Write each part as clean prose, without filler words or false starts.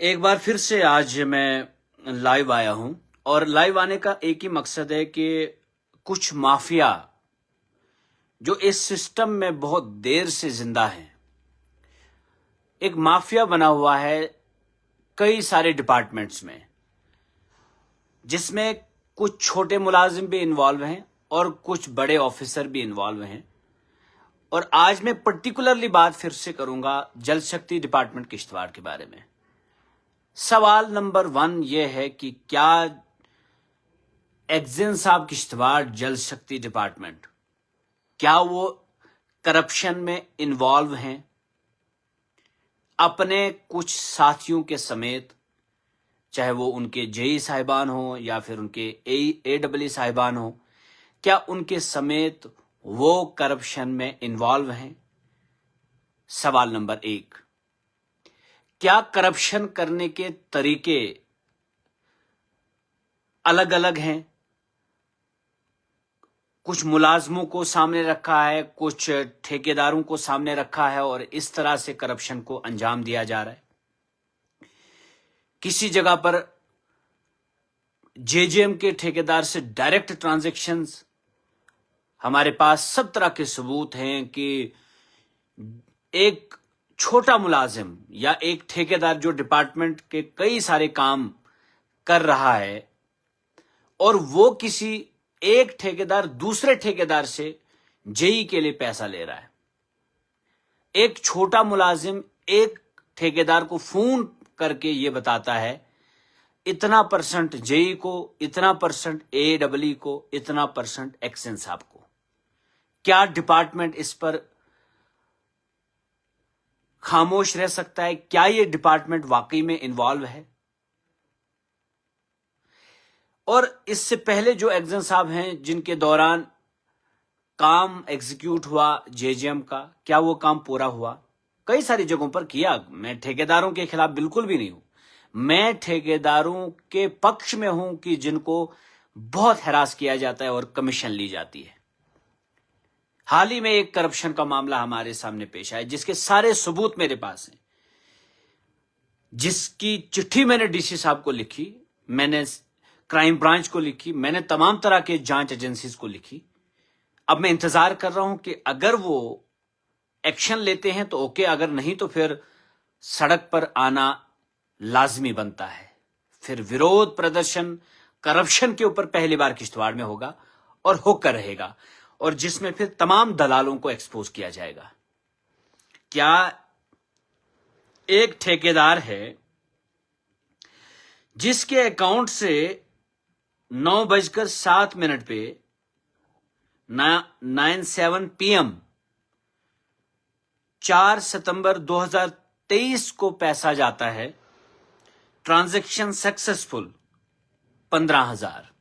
एक बार फिर से आज मैं लाइव आया हूं और लाइव आने का एक ही मकसद है कि कुछ माफिया जो इस सिस्टम में बहुत देर से जिंदा है, एक माफिया बना हुआ है कई सारे डिपार्टमेंट्स में, जिसमें कुछ छोटे मुलाजिम भी इन्वॉल्व हैं और कुछ बड़े ऑफिसर भी इन्वॉल्व हैं। और आज मैं पर्टिकुलरली बात फिर से करूंगा जल शक्ति डिपार्टमेंट किश्तवाड़ के बारे में। सवाल नंबर 1 ये है कि क्या एक्जिन साहब किश्तवाड़ जल शक्ति डिपार्टमेंट, क्या वो करप्शन में इन्वॉल्व हैं अपने कुछ साथियों के समेत, चाहे वो उनके जेई साहिबान हो या फिर उनके एडब्ल्यू साहिबान हो, क्या उनके समेत वो करप्शन में इन्वॉल्व हैं? सवाल नंबर 1। क्या करप्शन करने के तरीके अलग अलग हैं? कुछ मुलाजमों को सामने रखा है, कुछ ठेकेदारों को सामने रखा है और इस तरह से करप्शन को अंजाम दिया जा रहा है। किसी जगह पर जेजेएम के ठेकेदार से डायरेक्ट ट्रांजैक्शंस, हमारे पास सब तरह के सबूत हैं कि एक छोटा मुलाजिम या एक ठेकेदार जो डिपार्टमेंट के कई सारे काम कर रहा है और वो किसी एक ठेकेदार दूसरे ठेकेदार से जेई के लिए पैसा ले रहा है। एक छोटा मुलाजिम एक ठेकेदार को फोन करके ये बताता है इतना % जेई को, इतना % एडब्ल्यू को, इतना % एक्सन साहब को। क्या डिपार्टमेंट इस पर खामोश रह सकता है? क्या ये डिपार्टमेंट वाकई में इन्वॉल्व है? और इससे पहले जो एक्सन साहब हैं जिनके दौरान काम एग्जीक्यूट हुआ जेजेएम का, क्या वो काम पूरा हुआ? कई सारी जगहों पर किया। मैं ठेकेदारों के खिलाफ बिल्कुल भी नहीं हूं, मैं ठेकेदारों के पक्ष में हूं कि जिनको बहुत हरास किया जाता है और कमीशन ली जाती है। हाल ही में एक करप्शन का मामला हमारे सामने पेश आया जिसके सारे सबूत मेरे पास हैं, जिसकी चिट्ठी मैंने डीसी साहब को लिखी, मैंने क्राइम ब्रांच को लिखी, मैंने तमाम तरह के जांच एजेंसीज को लिखी। अब मैं इंतजार कर रहा हूं कि अगर वो एक्शन लेते हैं तो ओके, अगर नहीं तो फिर सड़क पर आना लाजमी बनता है। फिर विरोध प्रदर्शन करप्शन के ऊपर पहली बार किश्तवाड़ में होगा और होकर रहेगा, और जिसमें फिर तमाम दलालों को एक्सपोज किया जाएगा। क्या एक ठेकेदार है जिसके अकाउंट से 9:07 पे 9:07 PM 4 सितंबर 2023 को पैसा जाता है, transaction successful 15,000,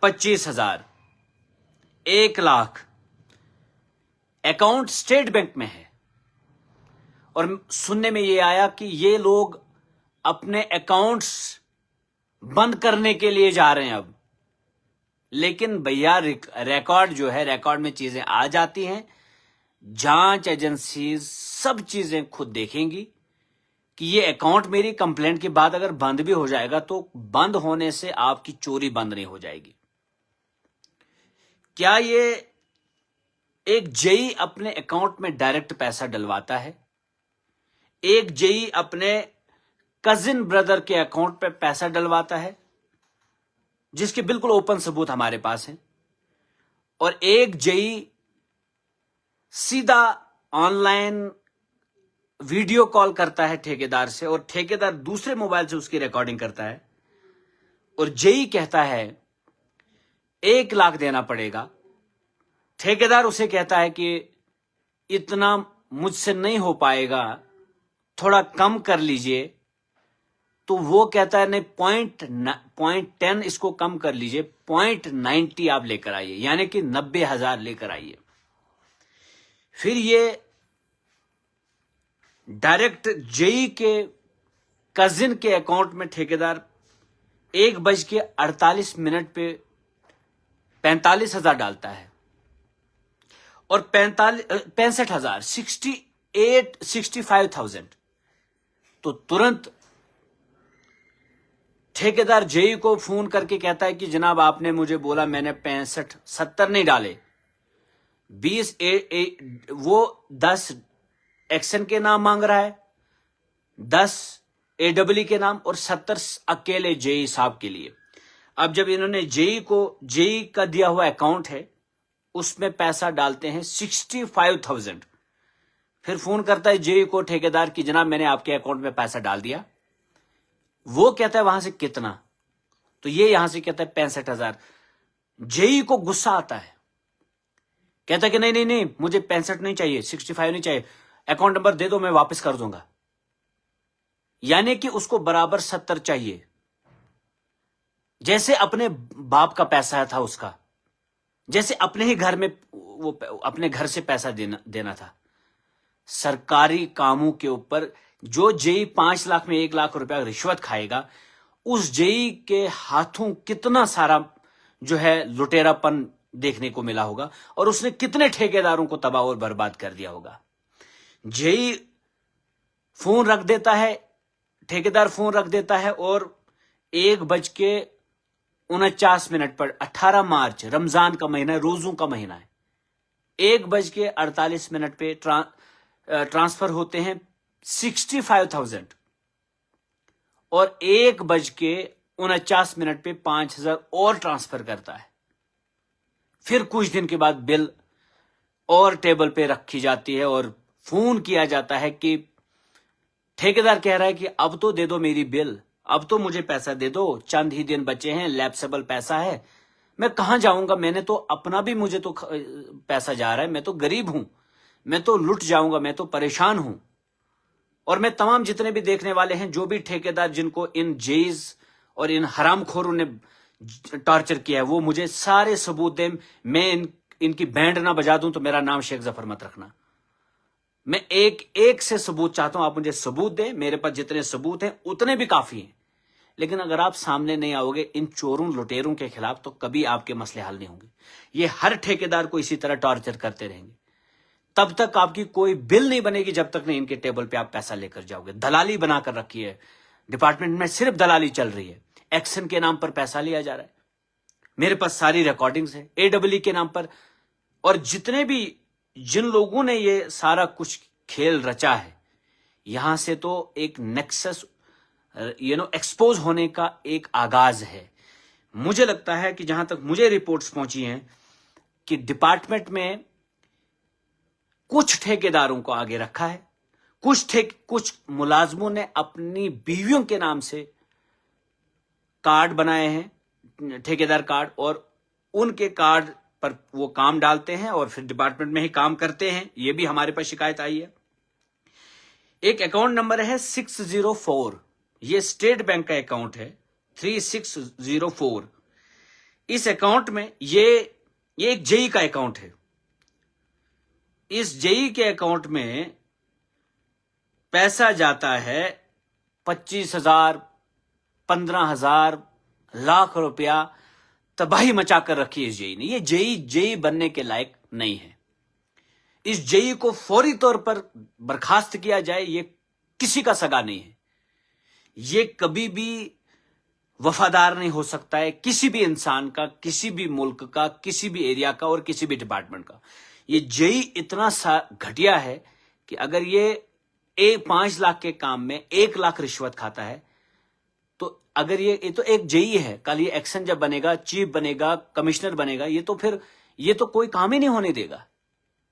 25,000, 1 lakh, account state bank में है। और सुनने में ये आया कि ये लोग अपने अकाउंट्स बंद करने के लिए जा रहे हैं अब। लेकिन भैया रिकॉर्ड जो है, रिकॉर्ड में चीजें आ जाती हैं, जांच एजेंसी सब चीजें खुद देखेंगी कि ये अकाउंट मेरी कंप्लेंट के बाद अगर बंद भी हो जाएगा तो बंद होने से आपकी चोरी बंद नहीं हो जाएगी। क्या ये एक जेई अपने अकाउंट में डायरेक्ट पैसा डलवाता है? एक जेई अपने कजिन ब्रदर के अकाउंट पे पैसा डलवाता है, जिसके बिल्कुल ओपन सबूत हमारे पास हैं। और एक जेई सीधा ऑनलाइन वीडियो कॉल करता है ठेकेदार से और ठेकेदार दूसरे मोबाइल से उसकी रिकॉर्डिंग करता है और जेई कहता है 1 लाख देना पड़ेगा। ठेकेदार उसे कहता है कि इतना मुझसे नहीं हो पाएगा, थोड़ा कम कर लीजिए। तो वो कहता है नहीं, 0.10 इसको कम कर लीजिए, 0.90 आप लेकर आइए, यानी कि 90,000 लेकर आइए। फिर ये डायरेक्ट जेई के कजिन के अकाउंट में ठेकेदार 1:48 पे 45,000 डालता है और 65,000 65,000 तो तुरंत ठेकेदार जेई को फोन करके कहता है कि जनाब आपने मुझे बोला, मैंने 65-70 नहीं डाले, 20 वो 10 एक्शन के नाम मांग रहा है, 10 AEE के नाम और 70 अकेले जेई साहब के लिए। अब जब इन्होंने जेई का दिया हुआ अकाउंट है उसमें पैसा डालते हैं 65,000, फिर फोन करता है जेई को ठेकेदार की जनाब मैंने आपके अकाउंट में पैसा डाल दिया। वो कहता है वहां से कितना, तो ये यहां से कहता है 65,000। जेई को गुस्सा आता है, कहता है कि नहीं नहीं नहीं मुझे 65 नहीं चाहिए, 65 नहीं चाहिए, अकाउंट नंबर दे दो मैं वापस कर दूंगा। यानी कि उसको बराबर 70 चाहिए, जैसे अपने बाप का पैसा था उसका, जैसे अपने ही घर में वो अपने घर से पैसा देना था। सरकारी कामों के ऊपर जो जेई 5 लाख में 1 लाख रुपया रिश्वत खाएगा, उस जेई के हाथों कितना सारा जो है लुटेरापन देखने को मिला होगा और उसने कितने ठेकेदारों को तबाह और बर्बाद कर दिया होगा। जेई फोन रख देता है, ठेकेदार फोन रख देता है और 1:49 पर 18 मार्च रमजान का महीना है, रोजों का महीना है, 1:48 पे ट्रांसफर होते हैं 65,000 और 1:49 पे 5,000 और ट्रांसफर करता है। फिर कुछ दिन के बाद बिल और टेबल पे रखी जाती है और फोन किया जाता है कि ठेकेदार कह रहा है कि अब तो दे दो मेरी बिल, अब तो मुझे पैसा दे दो, चंद ही दिन बचे हैं, लैप्सेबल पैसा है, मैं कहां जाऊंगा, मैंने तो अपना भी, मुझे तो पैसा जा रहा है, मैं तो गरीब हूं, मैं तो लुट जाऊंगा, मैं तो परेशान हूं। और मैं तमाम जितने भी देखने वाले हैं, जो भी ठेकेदार जिनको इन जेईज और इन हरामखोरों ने टॉर्चर किया है, वो मुझे सारे सबूत दें। मैं इनकी बैंड ना बजा दूं तो मेरा नाम शेख जफर मत रखना। मैं एक एक से सबूत चाहता हूं, आप मुझे सबूत दें, मेरे पास जितने सबूत हैं उतने भी काफी हैं। लेकिन अगर आप सामने नहीं आओगे इन चोरों लुटेरों के खिलाफ तो कभी आपके मसले हल नहीं होंगे। ये हर ठेकेदार को इसी तरह टॉर्चर करते रहेंगे, तब तक आपकी कोई बिल नहीं बनेगी जब तक नहीं इनके टेबल पे आप पैसा लेकर जाओगे। दलाली बनाकर रखी है डिपार्टमेंट में, सिर्फ दलाली चल रही है, एक्शन के नाम पर पैसा लिया जा रहा है। मेरे पास सारी रिकॉर्डिंग्स है AEE के नाम पर। और जिन लोगों ने ये सारा कुछ खेल रचा है, यहां से तो एक नेक्सस एक्सपोज होने का एक आगाज है। मुझे लगता है कि जहां तक मुझे रिपोर्ट्स पहुंची हैं कि डिपार्टमेंट में कुछ ठेकेदारों को आगे रखा है, कुछ मुलाजमों ने अपनी बीवियों के नाम से कार्ड बनाए हैं, ठेकेदार कार्ड, और उनके कार्ड पर वो काम डालते हैं और फिर डिपार्टमेंट में ही काम करते हैं। ये भी हमारे पास शिकायत आई है। एक अकाउंट नंबर है 604, ये स्टेट बैंक का अकाउंट है 3604। इस अकाउंट में ये एक जेई का अकाउंट है। इस जेई के अकाउंट में पैसा जाता है 25,000, 15,000, लाख रुपया। तबाही मचाकर रखी है इस जेई ने। ये जेई बनने के लायक नहीं है। इस जेई को फौरी तौर पर बर्खास्त किया जाए, ये किसी का सगा नहीं है। ये कभी भी वफादार नहीं हो सकता है किसी भी इंसान का, किसी भी मुल्क का, किसी भी एरिया का और किसी भी डिपार्टमेंट का। ये जेई इतना घटिया है कि अगर ये 5 लाख के काम में 1 लाख रिश्वत खाता है, तो अगर ये तो एक जेई है, कल ये एक्शन जब बनेगा, चीफ बनेगा, कमिश्नर बनेगा, ये तो कोई काम ही नहीं होने देगा।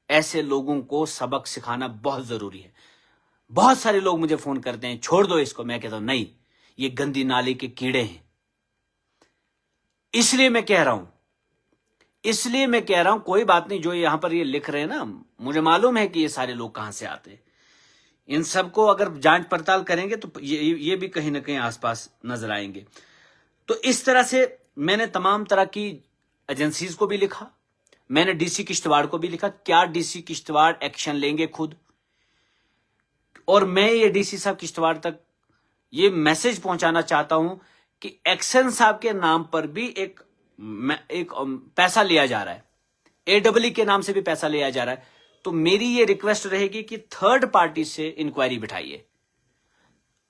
ऐसे लोगों को सबक सिखाना बहुत जरूरी है। बहुत सारे लोग मुझे फोन करते हैं, छोड़ दो इसको। मैं कहता हूं नहीं, ये गंदी नाली के कीड़े हैं। इसलिए मैं कह रहा हूं कोई बात नहीं, जो यहां पर ये लिख रहे हैं ना, मुझे मालूम है कि ये सारे लोग कहां से आते हैं। इन सबको अगर जांच पड़ताल करेंगे तो ये भी कहीं ना कहीं आसपास नजर आएंगे। तो इस तरह से मैंने तमाम तरह की एजेंसीज को भी लिखा, मैंने डीसी किश्तवाड़ को भी लिखा, क्या डीसी किश्तवाड़ एक्शन लेंगे खुद। और मैं ये डीसी साहब किश्तवाड़ तक ये मैसेज पहुंचाना चाहता हूं कि एक्शन साहब के नाम पर भी एक पैसा लिया जा रहा है, AEE के नाम से भी पैसा लिया जा रहा है। तो मेरी ये रिक्वेस्ट रहेगी कि थर्ड पार्टी से इंक्वायरी बिठाइए।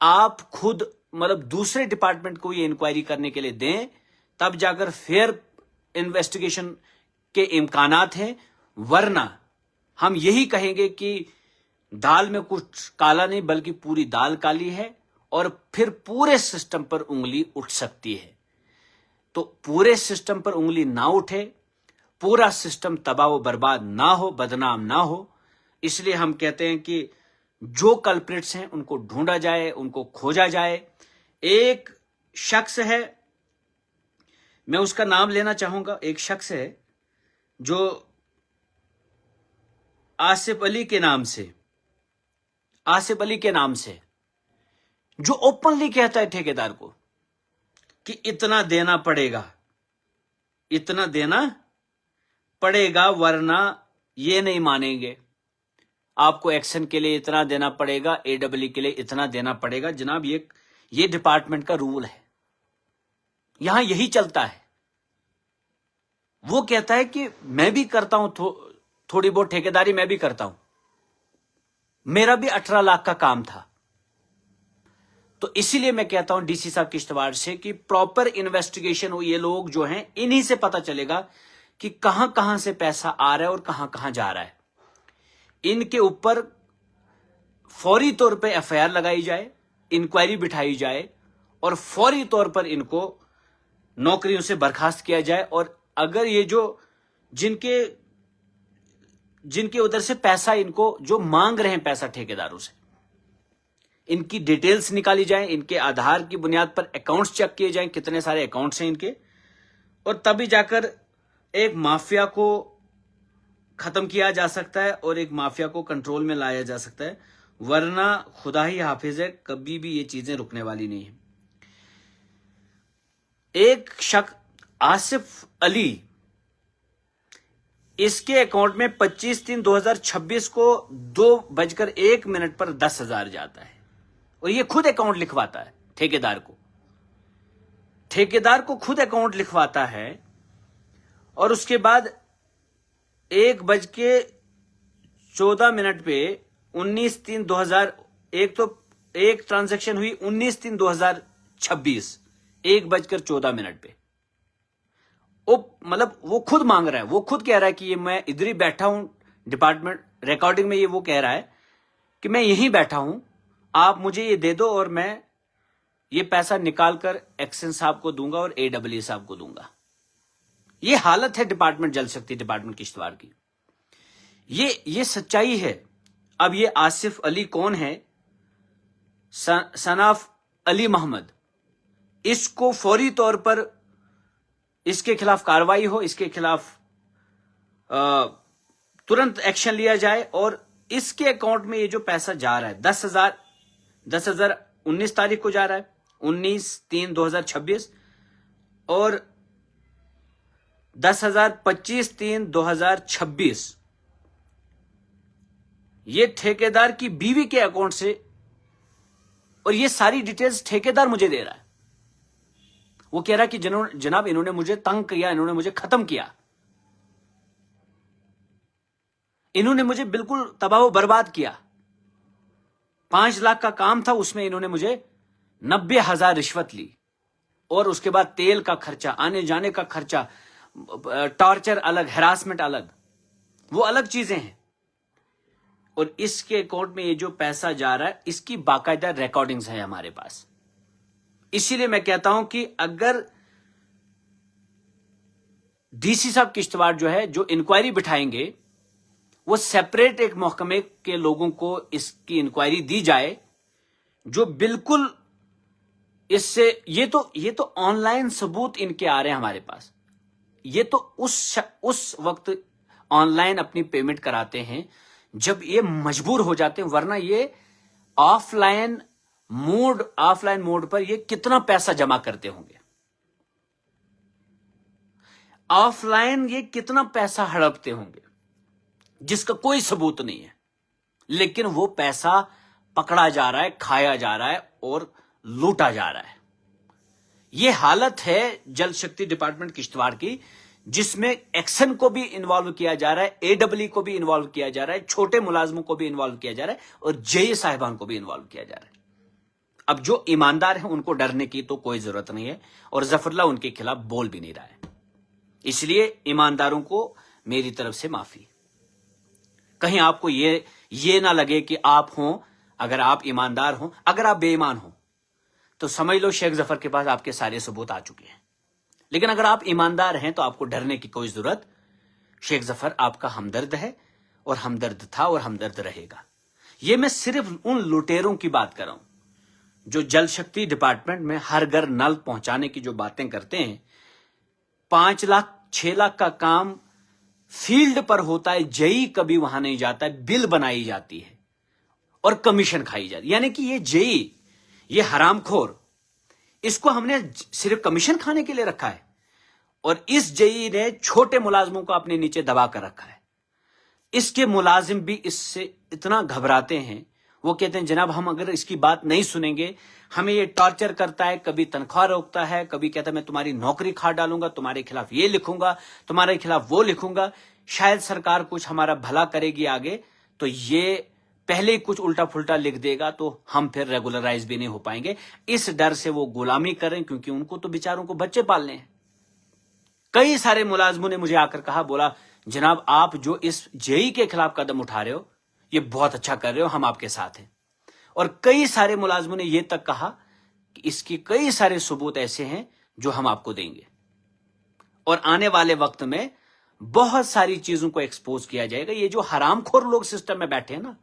आप खुद मतलब दूसरे डिपार्टमेंट को ये इंक्वायरी करने के लिए दें, तब जाकर फेयर इन्वेस्टिगेशन के इम्कानात हैं। वरना हम यही कहेंगे कि दाल में कुछ काला नहीं बल्कि पूरी दाल काली है, और फिर पूरे सिस्टम पर उंगली उठ सकती है। तो पूरे सिस्टम पर उंगली ना उठे, पूरा सिस्टम तबाह व बर्बाद ना हो, बदनाम ना हो, इसलिए हम कहते हैं कि जो कल्प्रिट्स हैं उनको ढूंढा जाए, उनको खोजा जाए। एक शख्स है, मैं उसका नाम लेना चाहूंगा, एक शख्स है जो आसिफ अली के नाम से जो ओपनली कहता है ठेकेदार को कि इतना देना पड़ेगा वरना ये नहीं मानेंगे, आपको एक्शन के लिए इतना देना पड़ेगा, एडब्ल्यू के लिए इतना देना पड़ेगा। जनाब ये डिपार्टमेंट का रूल है, यहां यही चलता है। वो कहता है कि मैं भी करता हूं, थोड़ी बहुत ठेकेदारी मैं भी करता हूं, मेरा भी 18 लाख का काम था। तो इसीलिए मैं कहता हूं डीसी साहब किश्तवाड़ से कि प्रॉपर इन्वेस्टिगेशन हो। ये लोग जो हैं इन्हीं से पता चलेगा कि कहां कहां से पैसा आ रहा है और कहां कहां जा रहा है। इनके ऊपर फौरी तौर पे एफआईआर लगाई जाए, इंक्वायरी बिठाई जाए और फौरी तौर पर इनको नौकरियों से बर्खास्त किया जाए। और अगर ये जो जिनके उधर से पैसा इनको जो मांग रहे हैं पैसा ठेकेदारों से, इनकी डिटेल्स निकाली जाए, इनके आधार की बुनियाद पर अकाउंट्स चेक किए जाएं, कितने सारे अकाउंट्स हैं इनके, और तभी जाकर एक माफिया को खत्म किया जा सकता है और एक माफिया को कंट्रोल में लाया जा सकता है। वरना खुदा ही हाफिज है, कभी भी ये चीजें रुकने वाली नहीं है। एक शख्स आसिफ अली, इसके अकाउंट में 25/3/2026 को 2:01 पर 10,000 जाता है और ये खुद अकाउंट लिखवाता है ठेकेदार को खुद अकाउंट लिखवाता है। और उसके बाद 1:14 पे 19/3/2001 तो एक ट्रांजैक्शन हुई 19/3/2026 1:14 पे। मतलब वो खुद मांग रहा है, वो खुद कह रहा है कि ये मैं इधर ही बैठा हूं डिपार्टमेंट रिकॉर्डिंग में, ये वो कह रहा है कि मैं यहीं बैठा हूं, आप मुझे ये दे दो और मैं ये पैसा निकाल कर एक्शन साहब को दूंगा और एडब्ल्यू साहब को दूंगा। ये हालत है डिपार्टमेंट जल शक्ति डिपार्टमेंट किश्तवाड़ की। ये सच्चाई है। अब ये आसिफ अली कौन है? सनाफ अली मोहम्मद, इसको फौरी तौर पर इसके खिलाफ कार्रवाई हो, इसके खिलाफ तुरंत एक्शन लिया जाए और इसके अकाउंट में ये जो पैसा जा रहा है 10,000 19 तारीख को जा रहा है 19/3/2026 और 10,000 25/3/2026 ये ठेकेदार की बीवी के अकाउंट से, और ये सारी डिटेल्स ठेकेदार मुझे दे रहा है। वो कह रहा है कि जनाब इन्होंने मुझे तंग किया, इन्होंने मुझे खत्म किया, इन्होंने मुझे बिल्कुल तबाह बर्बाद किया। 5 लाख का काम था, उसमें इन्होंने मुझे 90,000 रिश्वत ली और उसके बाद तेल का खर्चा, आने जाने का खर्चा, टॉर्चर अलग, हैरासमेंट अलग, वो अलग चीजें हैं। और इसके अकाउंट में ये जो पैसा जा रहा है इसकी बाकायदा रिकॉर्डिंग्स है हमारे पास। इसीलिए मैं कहता हूं कि अगर डीसी साहब किश्तवाड़ जो है जो इंक्वायरी बिठाएंगे, वो सेपरेट एक महकमे के लोगों को इसकी इंक्वायरी दी जाए जो बिल्कुल इससे, ये तो ऑनलाइन सबूत इनके आ रहे हैं हमारे पास। ये तो उस वक्त ऑनलाइन अपनी पेमेंट कराते हैं जब ये मजबूर हो जाते हैं, वरना ये ऑफलाइन मोड पर ये कितना पैसा जमा करते होंगे, ऑफलाइन ये कितना पैसा हड़पते होंगे जिसका कोई सबूत नहीं है, लेकिन वो पैसा पकड़ा जा रहा है, खाया जा रहा है और लूटा जा रहा है। ये हालत है जल शक्ति डिपार्टमेंट किश्तवाड़ की, जिसमें एक्शन को भी इन्वॉल्व किया जा रहा है, एडब्ल्यू को भी इन्वॉल्व किया जा रहा है, छोटे मुलाजमों को भी इन्वॉल्व किया जा रहा है और जेई साहिबान को भी इन्वॉल्व किया जा रहा है। اب جو ایماندار ہیں ان کو ڈرنے کی تو کوئی ضرورت نہیں ہے، اور ظفر اللہ ان کے خلاف بول بھی نہیں رہا ہے، اس لیے ایمانداروں کو میری طرف سے معافی۔ کہیں آپ کو یہ نہ لگے کہ آپ ہوں، اگر آپ ایماندار ہوں، اگر آپ بے ایمان ہوں تو سمجھ لو شیخ ظفر کے پاس آپ کے سارے ثبوت آ چکے ہیں، لیکن اگر آپ ایماندار ہیں تو آپ کو ڈرنے کی کوئی ضرورت، شیخ ظفر آپ کا ہمدرد ہے اور ہمدرد تھا اور ہمدرد رہے گا۔ یہ میں صرف ان لٹیروں کی بات کر رہا ہوں جو جل شکتی ڈپارٹمنٹ میں ہر گھر نل پہنچانے کی جو باتیں کرتے ہیں، 5 لاکھ 6 لاکھ کا کام فیلڈ پر ہوتا ہے، جئی کبھی وہاں نہیں جاتا ہے، بل بنائی جاتی ہے اور کمیشن کھائی جاتی ہے، یعنی کہ یہ جئی، یہ حرام خور، اس کو ہم نے صرف کمیشن کھانے کے لیے رکھا ہے، اور اس جئی نے چھوٹے ملازموں کو اپنے نیچے دبا کر رکھا ہے۔ اس کے ملازم بھی اس سے اتنا گھبراتے ہیں، وہ کہتے ہیں جناب ہم اگر اس کی بات نہیں سنیں گے، ہمیں یہ ٹارچر کرتا ہے، کبھی تنخواہ روکتا ہے، کبھی کہتا ہے میں تمہاری نوکری کھا ڈالوں گا، تمہارے خلاف یہ لکھوں گا، تمہارے خلاف وہ لکھوں گا، شاید سرکار کچھ ہمارا بھلا کرے گی آگے تو یہ پہلے ہی کچھ الٹا پھلٹا لکھ دے گا تو ہم پھر ریگولرائز بھی نہیں ہو پائیں گے۔ اس ڈر سے وہ غلامی کریں، کیونکہ ان کو تو بیچاروں کو بچے پالنے ہیں۔ کئی سارے ملازموں نے مجھے آ کر کہا، بولا جناب آپ جو اس جئی کے خلاف قدم اٹھا رہے ہو یہ بہت اچھا کر رہے ہو، ہم آپ کے ساتھ ہیں۔ اور کئی سارے ملازموں نے یہ تک کہا کہ اس کی کئی سارے ثبوت ایسے ہیں جو ہم آپ کو دیں گے، اور آنے والے وقت میں بہت ساری چیزوں کو ایکسپوز کیا جائے گا۔ یہ جو حرام خور لوگ سسٹم میں بیٹھے ہیں نا،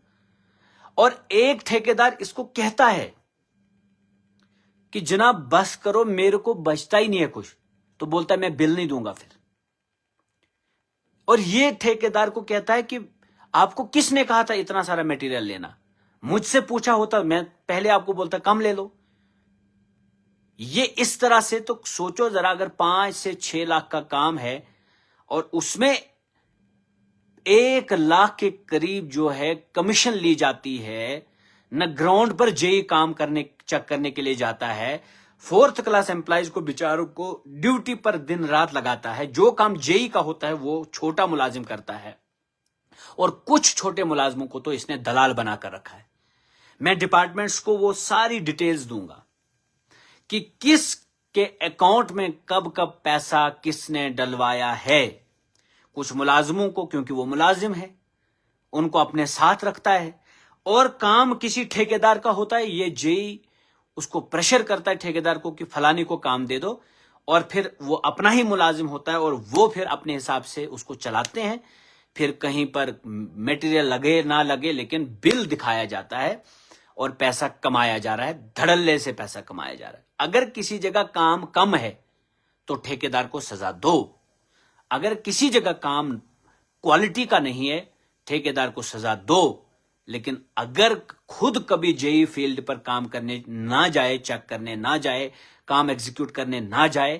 اور ایک ٹھیکیدار اس کو کہتا ہے کہ جناب بس کرو، میرے کو بچتا ہی نہیں ہے کچھ، تو بولتا ہے میں بل نہیں دوں گا پھر۔ اور یہ ٹھیکیدار کو کہتا ہے کہ آپ کو کس نے کہا تھا اتنا سارا میٹیریل لینا؟ مجھ سے پوچھا ہوتا میں پہلے آپ کو بولتا کم لے لو۔ یہ اس طرح سے تو سوچو ذرا، اگر 5 سے 6 لاکھ کا کام ہے اور اس میں 1 لاکھ کے قریب جو ہے کمیشن لی جاتی ہے، نہ گراؤنڈ پر جئی کام چیک کرنے کے لیے جاتا ہے، 4th کلاس امپلائیز کو بیچاروں کو ڈیوٹی پر دن رات لگاتا ہے، جو کام جئی کا ہوتا ہے وہ چھوٹا ملازم کرتا ہے، اور کچھ چھوٹے ملازموں کو تو اس نے دلال بنا کر رکھا ہے۔ میں ڈپارٹمنٹس کو وہ ساری ڈیٹیلز دوں گا کہ کس کے اکاؤنٹ میں کب کب پیسہ کس نے ڈلوایا ہے۔ کچھ ملازموں کو، کیونکہ وہ ملازم ہے، ان کو اپنے ساتھ رکھتا ہے، اور کام کسی ٹھیکیدار کا ہوتا ہے، یہ جئی اس کو پریشر کرتا ہے ٹھیکیدار کو کہ فلانی کو کام دے دو، اور پھر وہ اپنا ہی ملازم ہوتا ہے اور وہ پھر اپنے حساب سے اس کو چلاتے ہیں۔ پھر کہیں پر میٹیریل لگے نہ لگے لیکن بل دکھایا جاتا ہے اور پیسہ کمایا جا رہا ہے، دھڑلے سے پیسہ کمایا جا رہا ہے۔ اگر کسی جگہ کام کم ہے تو ٹھیکیدار کو سزا دو، اگر کسی جگہ کام کوالٹی کا نہیں ہے ٹھیکیدار کو سزا دو، لیکن اگر خود کبھی جئی فیلڈ پر کام کرنے نہ جائے، چیک کرنے نہ جائے، کام ایگزیکیوٹ کرنے نہ جائے،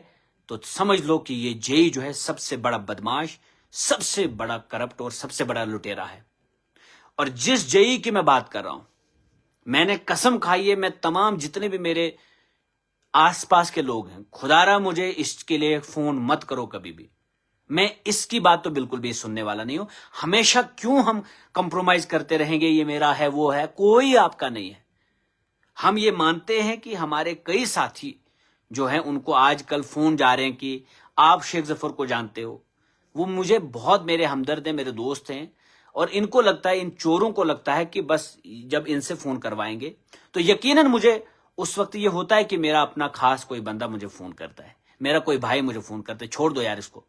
تو سمجھ لو کہ یہ جئی جو ہے سب سے بڑا بدماش، سب سے بڑا کرپٹ اور سب سے بڑا لٹیرا ہے۔ اور جس جئی کی میں بات کر رہا ہوں، میں نے قسم کھائی ہے، میں تمام جتنے بھی میرے آس پاس کے لوگ ہیں، خدا را مجھے اس کے لیے فون مت کرو کبھی بھی، میں اس کی بات تو بالکل بھی سننے والا نہیں ہوں۔ ہمیشہ کیوں ہم کمپرومائز کرتے رہیں گے، یہ میرا ہے وہ ہے، کوئی آپ کا نہیں ہے۔ ہم یہ مانتے ہیں کہ ہمارے کئی ساتھی جو ہیں ان کو آج کل فون جا رہے ہیں کہ آپ شیخ ظفر کو جانتے ہو، وہ مجھے بہت میرے ہمدرد ہیں، میرے دوست ہیں، اور ان کو لگتا ہے، ان چوروں کو لگتا ہے کہ بس جب ان سے فون کروائیں گے تو یقیناً مجھے اس وقت یہ ہوتا ہے کہ میرا اپنا خاص کوئی بندہ مجھے فون کرتا ہے، میرا کوئی بھائی مجھے فون کرتا ہے، چھوڑ دو یار اس کو۔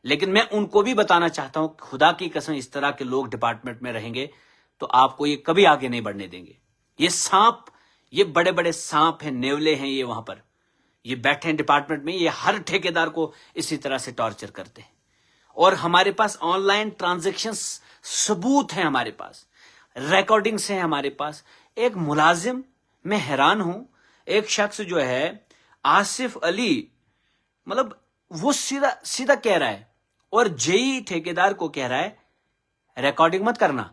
لیکن میں ان کو بھی بتانا چاہتا ہوں، خدا کی قسم اس طرح کے لوگ ڈپارٹمنٹ میں رہیں گے تو آپ کو یہ کبھی آگے نہیں بڑھنے دیں گے۔ یہ سانپ، یہ بڑے بڑے سانپ ہیں، نیولے ہیں، یہ وہاں پر یہ بیٹھے ہیں ڈپارٹمنٹ میں، یہ ہر ٹھیکیدار کو اسی طرح سے ٹارچر کرتے ہیں۔ اور ہمارے پاس آن لائن ٹرانزیکشنز ثبوت ہیں، ہمارے پاس ریکارڈنگز ہیں ہمارے پاس۔ ایک ملازم، میں حیران ہوں، ایک شخص جو ہے آصف علی، مطلب وہ سیدھا کہہ رہا ہے، اور جئی ٹھیکیدار کو کہہ رہا ہے ریکارڈنگ مت کرنا،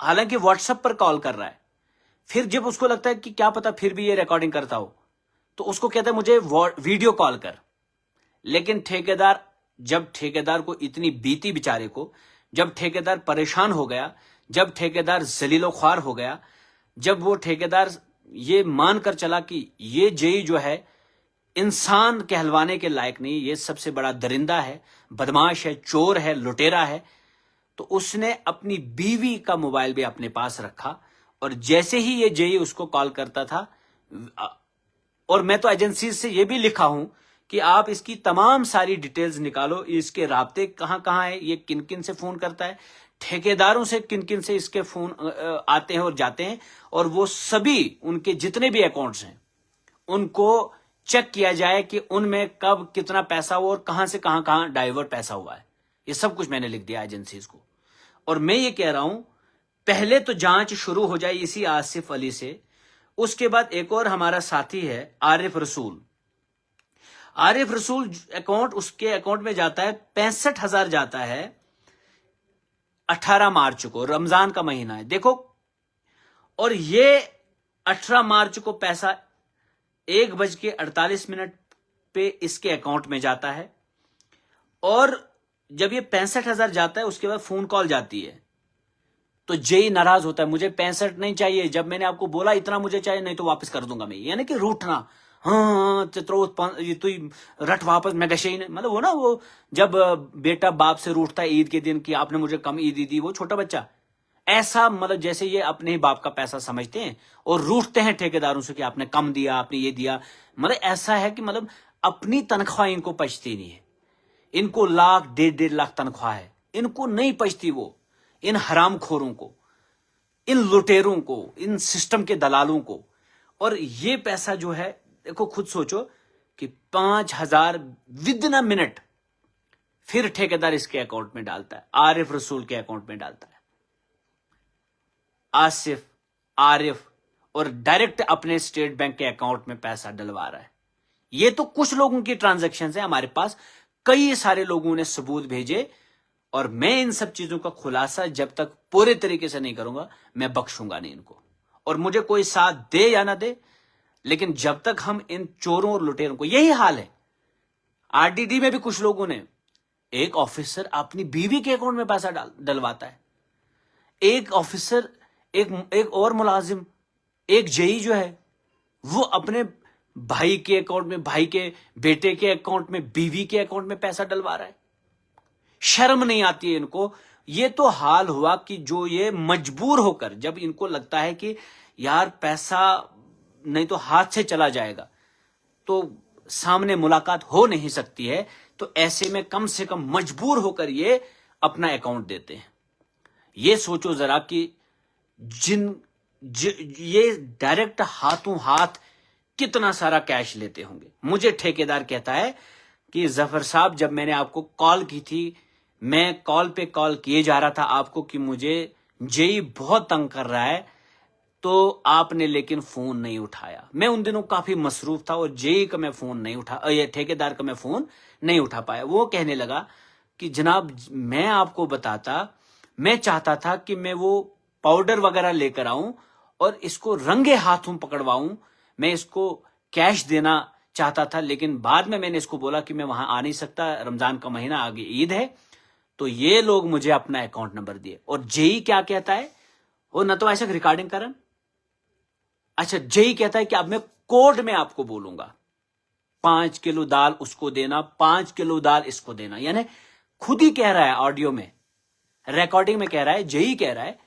حالانکہ واٹس ایپ پر کال کر رہا ہے۔ پھر جب اس کو لگتا ہے کہ کیا پتا پھر بھی یہ ریکارڈنگ کرتا ہو، تو اس کو کہتا ہے مجھے ویڈیو کال کر۔ لیکن ٹھیکیدار، جب ٹھیکیدار کو اتنی بیتی بیچارے کو، جب ٹھیکیدار پریشان ہو گیا، جب ٹھیکیدار ذلیل و خوار ہو گیا، जब वो ठेकेदार ये मान कर चला कि ये जेई जो है इंसान कहलवाने के लायक नहीं, ये सबसे बड़ा दरिंदा है, बदमाश है, चोर है, लुटेरा है, तो उसने अपनी बीवी का मोबाइल भी अपने पास रखा और जैसे ही ये जेई उसको कॉल करता था, और मैं तो एजेंसी से ये भी लिखा हूं कि आप इसकी तमाम सारी डिटेल्स निकालो, इसके राब्ते कहां कहां है, ये किन किन से फोन करता है, ठेकेदारों से किन किन से इसके फोन आते हैं और जाते हैं, और वो सभी उनके जितने भी अकाउंट्स हैं उनको चेक किया जाए कि उनमें कब कितना पैसा हुआ और कहां से कहां डाइवर्ट पैसा हुआ है। ये सब कुछ मैंने लिख दिया एजेंसीज को। और मैं ये कह रहा हूं पहले तो जांच शुरू हो जाए इसी आसिफ अली से, उसके बाद एक और हमारा साथी है आरिफ रसूल। आरिफ रसूल अकाउंट, उसके अकाउंट में जाता है 65,000 जाता है 18 मार्च को, रमजान का महीना है देखो, और ये 18 मार्च को पैसा 1:48 पे इसके अकाउंट में जाता है। और जब ये 65,000 जाता है उसके बाद फोन कॉल जाती है तो जेई नाराज होता है, मुझे 65 नहीं चाहिए, जब मैंने आपको बोला इतना मुझे चाहिए, नहीं तो वापस कर दूंगा मैं, यानी कि रूठना, हाँ तू रट वापस, मैं गशे ही नहीं, मतलब वो ना, वो जब बेटा बाप से रूठता है ईद के दिन कि आपने मुझे कम ईद दी, वो छोटा बच्चा ऐसा, मतलब जैसे ये अपने ही बाप का पैसा समझते हैं और रूठते हैं ठेकेदारों से कि आपने कम दिया, आपने ये दिया, मतलब ऐसा है कि मतलब अपनी तनख्वाह इनको पचती नहीं है, इनको लाख 1.5 लाख तनख्वाह है, इनको नहीं पचती वो, इन हरामखोरों को, इन लुटेरों को, इन सिस्टम के दलालों को। और ये पैसा जो है देखो, खुद सोचो कि 5,000 विद इन अ मिनट फिर ठेकेदार इसके अकाउंट में डालता है, आरिफ रसूल के अकाउंट में डालता है, आसिफ, आरिफ, और डायरेक्ट अपने स्टेट बैंक के अकाउंट में पैसा डलवा रहा है। ये तो कुछ लोगों की ट्रांजैक्शन है, हमारे पास कई सारे लोगों ने सबूत भेजे, और मैं इन सब चीजों का खुलासा जब तक पूरे तरीके से नहीं करूंगा मैं बख्शूंगा नहीं इनको, और मुझे कोई साथ दे या ना दे, लेकिन जब तक हम इन चोरों और लुटेरों को, यही हाल है आरडीडी में भी कुछ लोगों ने, एक ऑफिसर अपनी बीवी के अकाउंट में पैसा डलवाता है, एक ऑफिसर, एक और मुलाजिम, एक जेई जो है वो अपने भाई के अकाउंट में, भाई के बेटे के अकाउंट में, बीवी के अकाउंट में पैसा डलवा रहा है। शर्म नहीं आती है इनको। ये तो हाल हुआ कि जो ये मजबूर होकर, जब इनको लगता है कि यार पैसा नहीं तो हाथ से चला जाएगा, तो सामने मुलाकात हो नहीं सकती है, तो ऐसे में कम से कम मजबूर होकर ये अपना अकाउंट देते हैं। ये सोचो जरा कि ये डायरेक्ट हाथों हाथ कितना सारा कैश लेते होंगे। मुझे ठेकेदार कहता है कि जफर साहब, जब मैंने आपको कॉल की थी, मैं कॉल पे कॉल किए जा रहा था आपको कि मुझे जेई बहुत तंग कर रहा है, तो आपने लेकिन फोन नहीं उठाया। मैं उन दिनों काफी मसरूफ था और जेई का मैं फोन नहीं उठा, ये ठेकेदार का मैं फोन नहीं उठा पाया। वो कहने लगा कि जनाब मैं आपको बताता, मैं चाहता था कि मैं वो पाउडर वगैरह लेकर आऊं और इसको रंगे हाथों पकड़वाऊं, मैं इसको कैश देना चाहता था, लेकिन बाद में मैंने इसको बोला कि मैं वहां आ नहीं सकता, रमजान का महीना, आगे ईद है, तो ये लोग मुझे अपना अकाउंट नंबर दिए। और जेई क्या कहता है, वो न तो ऐसा रिकॉर्डिंग करन, अच्छा जेई कहता है कि अब मैं कोड में आपको बोलूंगा 5 किलो दाल उसको देना, 5 किलो दाल इसको देना, यानी खुद ही कह रहा है ऑडियो में, रिकॉर्डिंग में कह रहा है, जेई कह रहा है,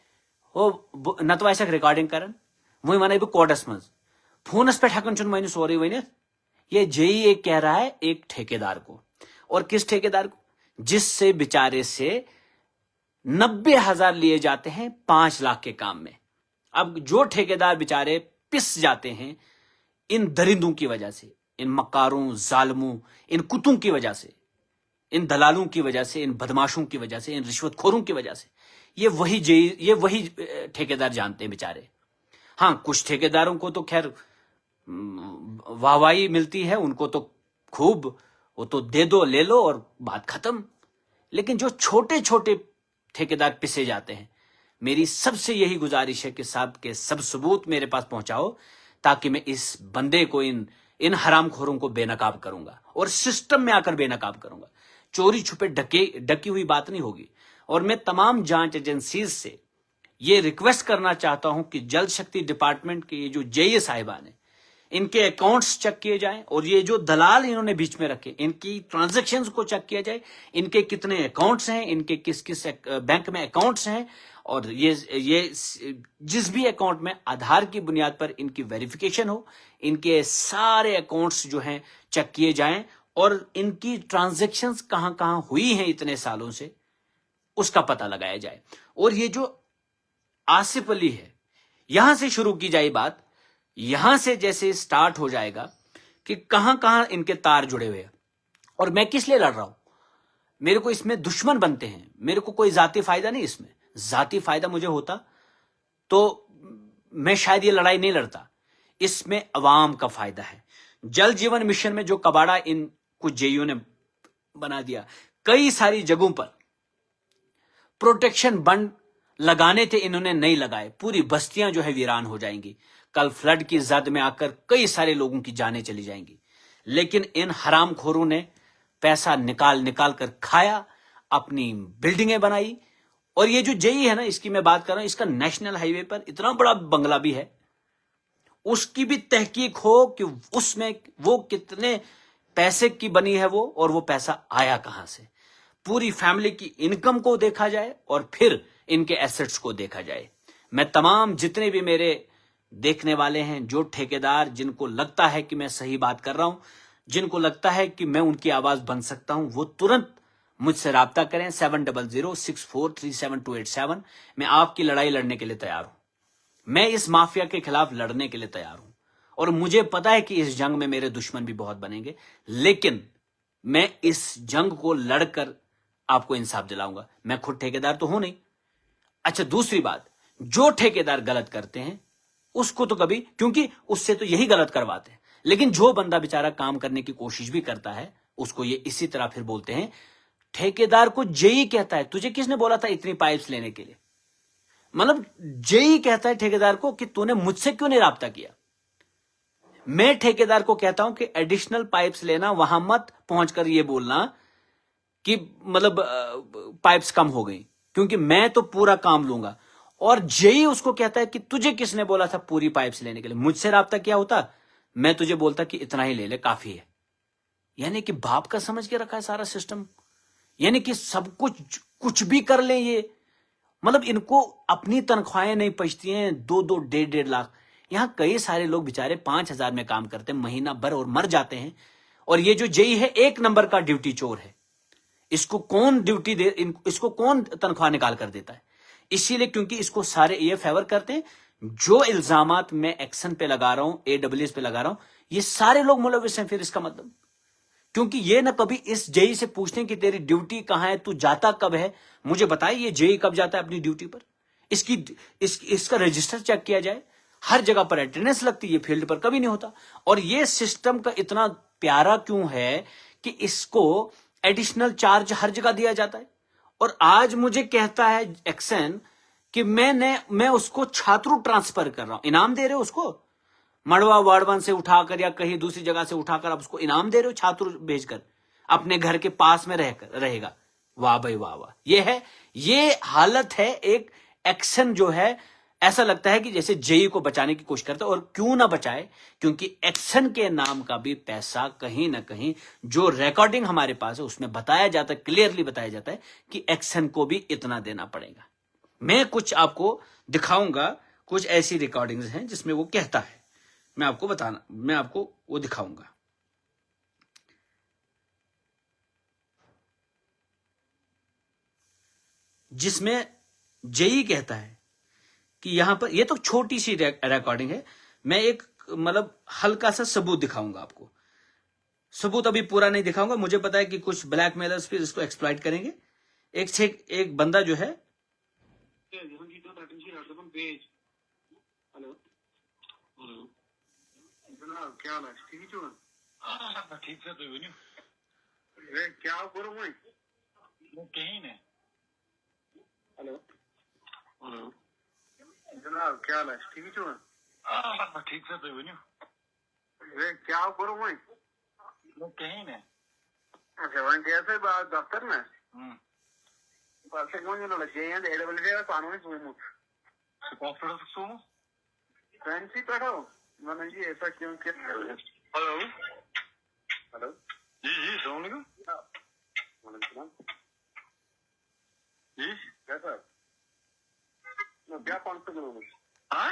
वो न तो ऐसा रिकॉर्डिंग करन, वही माने भी कोडस मज फोनस पे हकन चुन मैंने सॉरी वही, ये जेई एक कह रहा है एक ठेकेदार को। और किस ठेकेदार को? जिससे बेचारे से 90,000 लिए जाते हैं 5 लाख के काम में। अब जो ठेकेदार बेचारे पिस जाते हैं इन दरिंदों की वजह से, इन मकारों, जालमों, इन कुत्तों की वजह से, इन दलालों की वजह से, इन बदमाशों की वजह से, इन रिश्वतखोरों की वजह से, ये वही ठेकेदार जानते हैं बेचारे। हाँ, कुछ ठेकेदारों को तो खैर वाहवाही मिलती है, उनको तो खूब, वो तो दे दो ले लो और बात खत्म। लेकिन जो छोटे छोटे ठेकेदार पिसे जाते हैं, मेरी सबसे यही गुजारिश है कि साहब के सब सबूत मेरे पास पहुंचाओ, ताकि मैं इस बंदे को, इन हरामखोरों को बेनकाब करूंगा और सिस्टम में आकर बेनकाब करूंगा। चोरी छुपे ढकी हुई बात नहीं होगी। और मैं तमाम जांच एजेंसीज से ये रिक्वेस्ट करना चाहता हूं कि जल शक्ति डिपार्टमेंट के ये जो जेई साहिबान है, इनके अकाउंट्स चेक किए जाएं, और ये जो दलाल इन्होंने बीच में रखे, इनकी ट्रांजैक्शंस को चेक किया जाए, इनके कितने अकाउंट्स हैं, इनके किस किस बैंक में अकाउंट्स हैं, और ये जिस भी अकाउंट में आधार की बुनियाद पर इनकी वेरिफिकेशन हो, इनके सारे अकाउंट्स जो हैं चेक किए जाएं, और इनकी ट्रांजैक्शंस कहां कहां हुई हैं इतने सालों से, उसका पता लगाया जाए। और ये जो आसिफ अली है, यहां से शुरू की जाए बात, यहां से जैसे स्टार्ट हो जाएगा कि कहां कहां इनके तार जुड़े हुए हैं, और मैं किस लिए लड़ रहा हूं। मेरे को इसमें दुश्मन बनते हैं, मेरे को कोई जाती फायदा नहीं, इसमें जाती फायदा मुझे होता तो मैं शायद ये लड़ाई नहीं लड़ता। इसमें अवाम का फायदा है। जल जीवन मिशन में जो कबाड़ा इन कुछ जेईओ ने बना दिया, कई सारी जगहों पर प्रोटेक्शन बंड लगाने थे, इन्होंने नहीं लगाए, पूरी बस्तियां जो है वीरान हो जाएंगी। कल फ्लड की जद में आकर कई सारे लोगों की जानें चली जाएंगी। लेकिन इन हरामखोरों ने पैसा निकाल निकाल कर खाया, अपनी बिल्डिंगें बनाई। और ये जो जेई है ना, इसकी मैं बात कर रहा हूं, इसका नेशनल हाईवे पर इतना बड़ा बंगला भी है, उसकी भी तहकीक हो कि उसमें वो कितने पैसे की बनी है वो, और वो पैसा आया कहां से। पूरी फैमिली की इनकम को देखा जाए और फिर इनके एसेट्स को देखा जाए। मैं तमाम जितने भी मेरे देखने वाले हैं, जो ठेकेदार, जिनको लगता है कि मैं सही बात कर रहा हूं, जिनको लगता है कि मैं उनकी आवाज बन सकता हूं, वो तुरंत मुझसे राब्ता करें 7006437287। मैं आपकी लड़ाई लड़ने के लिए तैयार हूं। मैं इस माफिया के खिलाफ लड़ने के लिए तैयार हूं, और मुझे पता है कि इस जंग में मेरे दुश्मन भी बहुत बनेंगे, लेकिन मैं इस जंग को लड़कर आपको इंसाफ दिलाऊंगा। मैं खुद ठेकेदार तो हूं नहीं। अच्छा, दूसरी बात, जो ठेकेदार गलत करते हैं उसको तो कभी, क्योंकि उससे तो यही गलत करवाते हैं, लेकिन जो बंदा बेचारा काम करने की कोशिश भी करता है, उसको ये इसी तरह फिर बोलते हैं। ठेकेदार को जेई कहता है, तुझे किसने बोला था इतनी पाइप्स लेने के लिए? मतलब जेई कहता है ठेकेदार को कि तूने मुझसे क्यों नहीं राब्ता किया। मैं ठेकेदार को कहता हूं कि एडिशनल पाइप्स लेना, वहां मत पहुंचकर ये बोलना कि मतलब पाइप्स कम हो गई, क्योंकि मैं तो पूरा काम लूंगा। और जेई उसको कहता है कि तुझे किसने बोला था पूरी पाइप्स लेने के लिए? मुझसे राब्ता किया होता, मैं तुझे बोलता कि इतना ही ले ले, काफी है। यानी कि बाप का समझ के रखा है सारा सिस्टम, यानी कि सब कुछ कुछ भी कर ले ये। मतलब इनको अपनी तनख्वाहें नहीं पचती हैं, 2-2, 1.5-1.5 लाख। यहां कई सारे लोग बेचारे 5,000 में काम करते हैं महीना भर और मर जाते हैं। और ये जो जेई है, एक नंबर का ड्यूटी चोर है। इसको कौन ड्यूटी दे, इसको कौन तनख्वाह निकाल कर देता है? इसीलिए क्योंकि इसको सारे ये फेवर करते हैं। जो इल्जामात मैं एक्शन पे लगा रहा हूं, AWS पे लगा रहा हूं, ये सारे लोग मुलविस हैं। फिर इसका मतलब, क्योंकि ये ना कभी इस जेई से पूछते हैं कि तेरी ड्यूटी कहां है, तू जाता कब है, मुझे बताइए ये जेई कब जाता है अपनी ड्यूटी पर। इसका रजिस्टर चेक किया जाए। हर जगह पर अटेंडेंस लगती है, फील्ड पर कभी नहीं होता। और ये सिस्टम का इतना प्यारा क्यों है कि इसको एडिशनल चार्ज हर जगह दिया जाता है। और आज मुझे कहता है एक्शन कि मैं उसको छात्रु ट्रांसफर कर रहा हूं। इनाम दे रहे हो उसको, मड़वा वार्ड 1 से उठाकर या कहीं दूसरी जगह से उठाकर आप उसको इनाम दे रहे हो, छात्र भेजकर अपने घर के पास में रहेगा। वाह भाई वाह वाह। ये हालत है एक एक्शन जो है। ऐसा लगता है कि जैसे जेई को बचाने की कोशिश करता है, और क्यों ना बचाए, क्योंकि एक्शन के नाम का भी पैसा कहीं ना कहीं, जो रिकॉर्डिंग हमारे पास है उसमें बताया जाता है, क्लियरली बताया जाता है कि एक्शन को भी इतना देना पड़ेगा। मैं कुछ आपको दिखाऊंगा, कुछ ऐसी रिकॉर्डिंग्स हैं जिसमें वो कहता है। मैं आपको वो दिखाऊंगा। जिसमें जेई कहता है कि यहां पर, ये तो छोटी सी रिकॉर्डिंग है, मैं एक मतलब हल्का सा सबूत दिखाऊंगा आपको। सबूत अभी पूरा नहीं दिखाऊंगा, मुझे पता है कि कुछ ब्लैकमेलर्स फिर इसको एक्सप्लॉइट करेंगे। एक बंदा जो है, क्या हाल है? ठीक है? हाँ ठीक है। तो क्या करूं मैं कहीं नहीं। हेलो हेलो जनाब, क्या हाल है? ठीक है? हाँ ठीक है। तो क्या करूं मैं कहीं नहीं। अच्छा, वहीं कैसे बात दफ्तर में? Parece que coño no le llegan de AWS कानूनी सूमूत कॉन्फिडेंस सो फैंसी पढ़ो मैंने जी ऐसा क्यों किया? हेलो हेलो जी जी सलाम अलैकुम वालेकुम जी क्या सर मैं क्या 500 करूँगा हाँ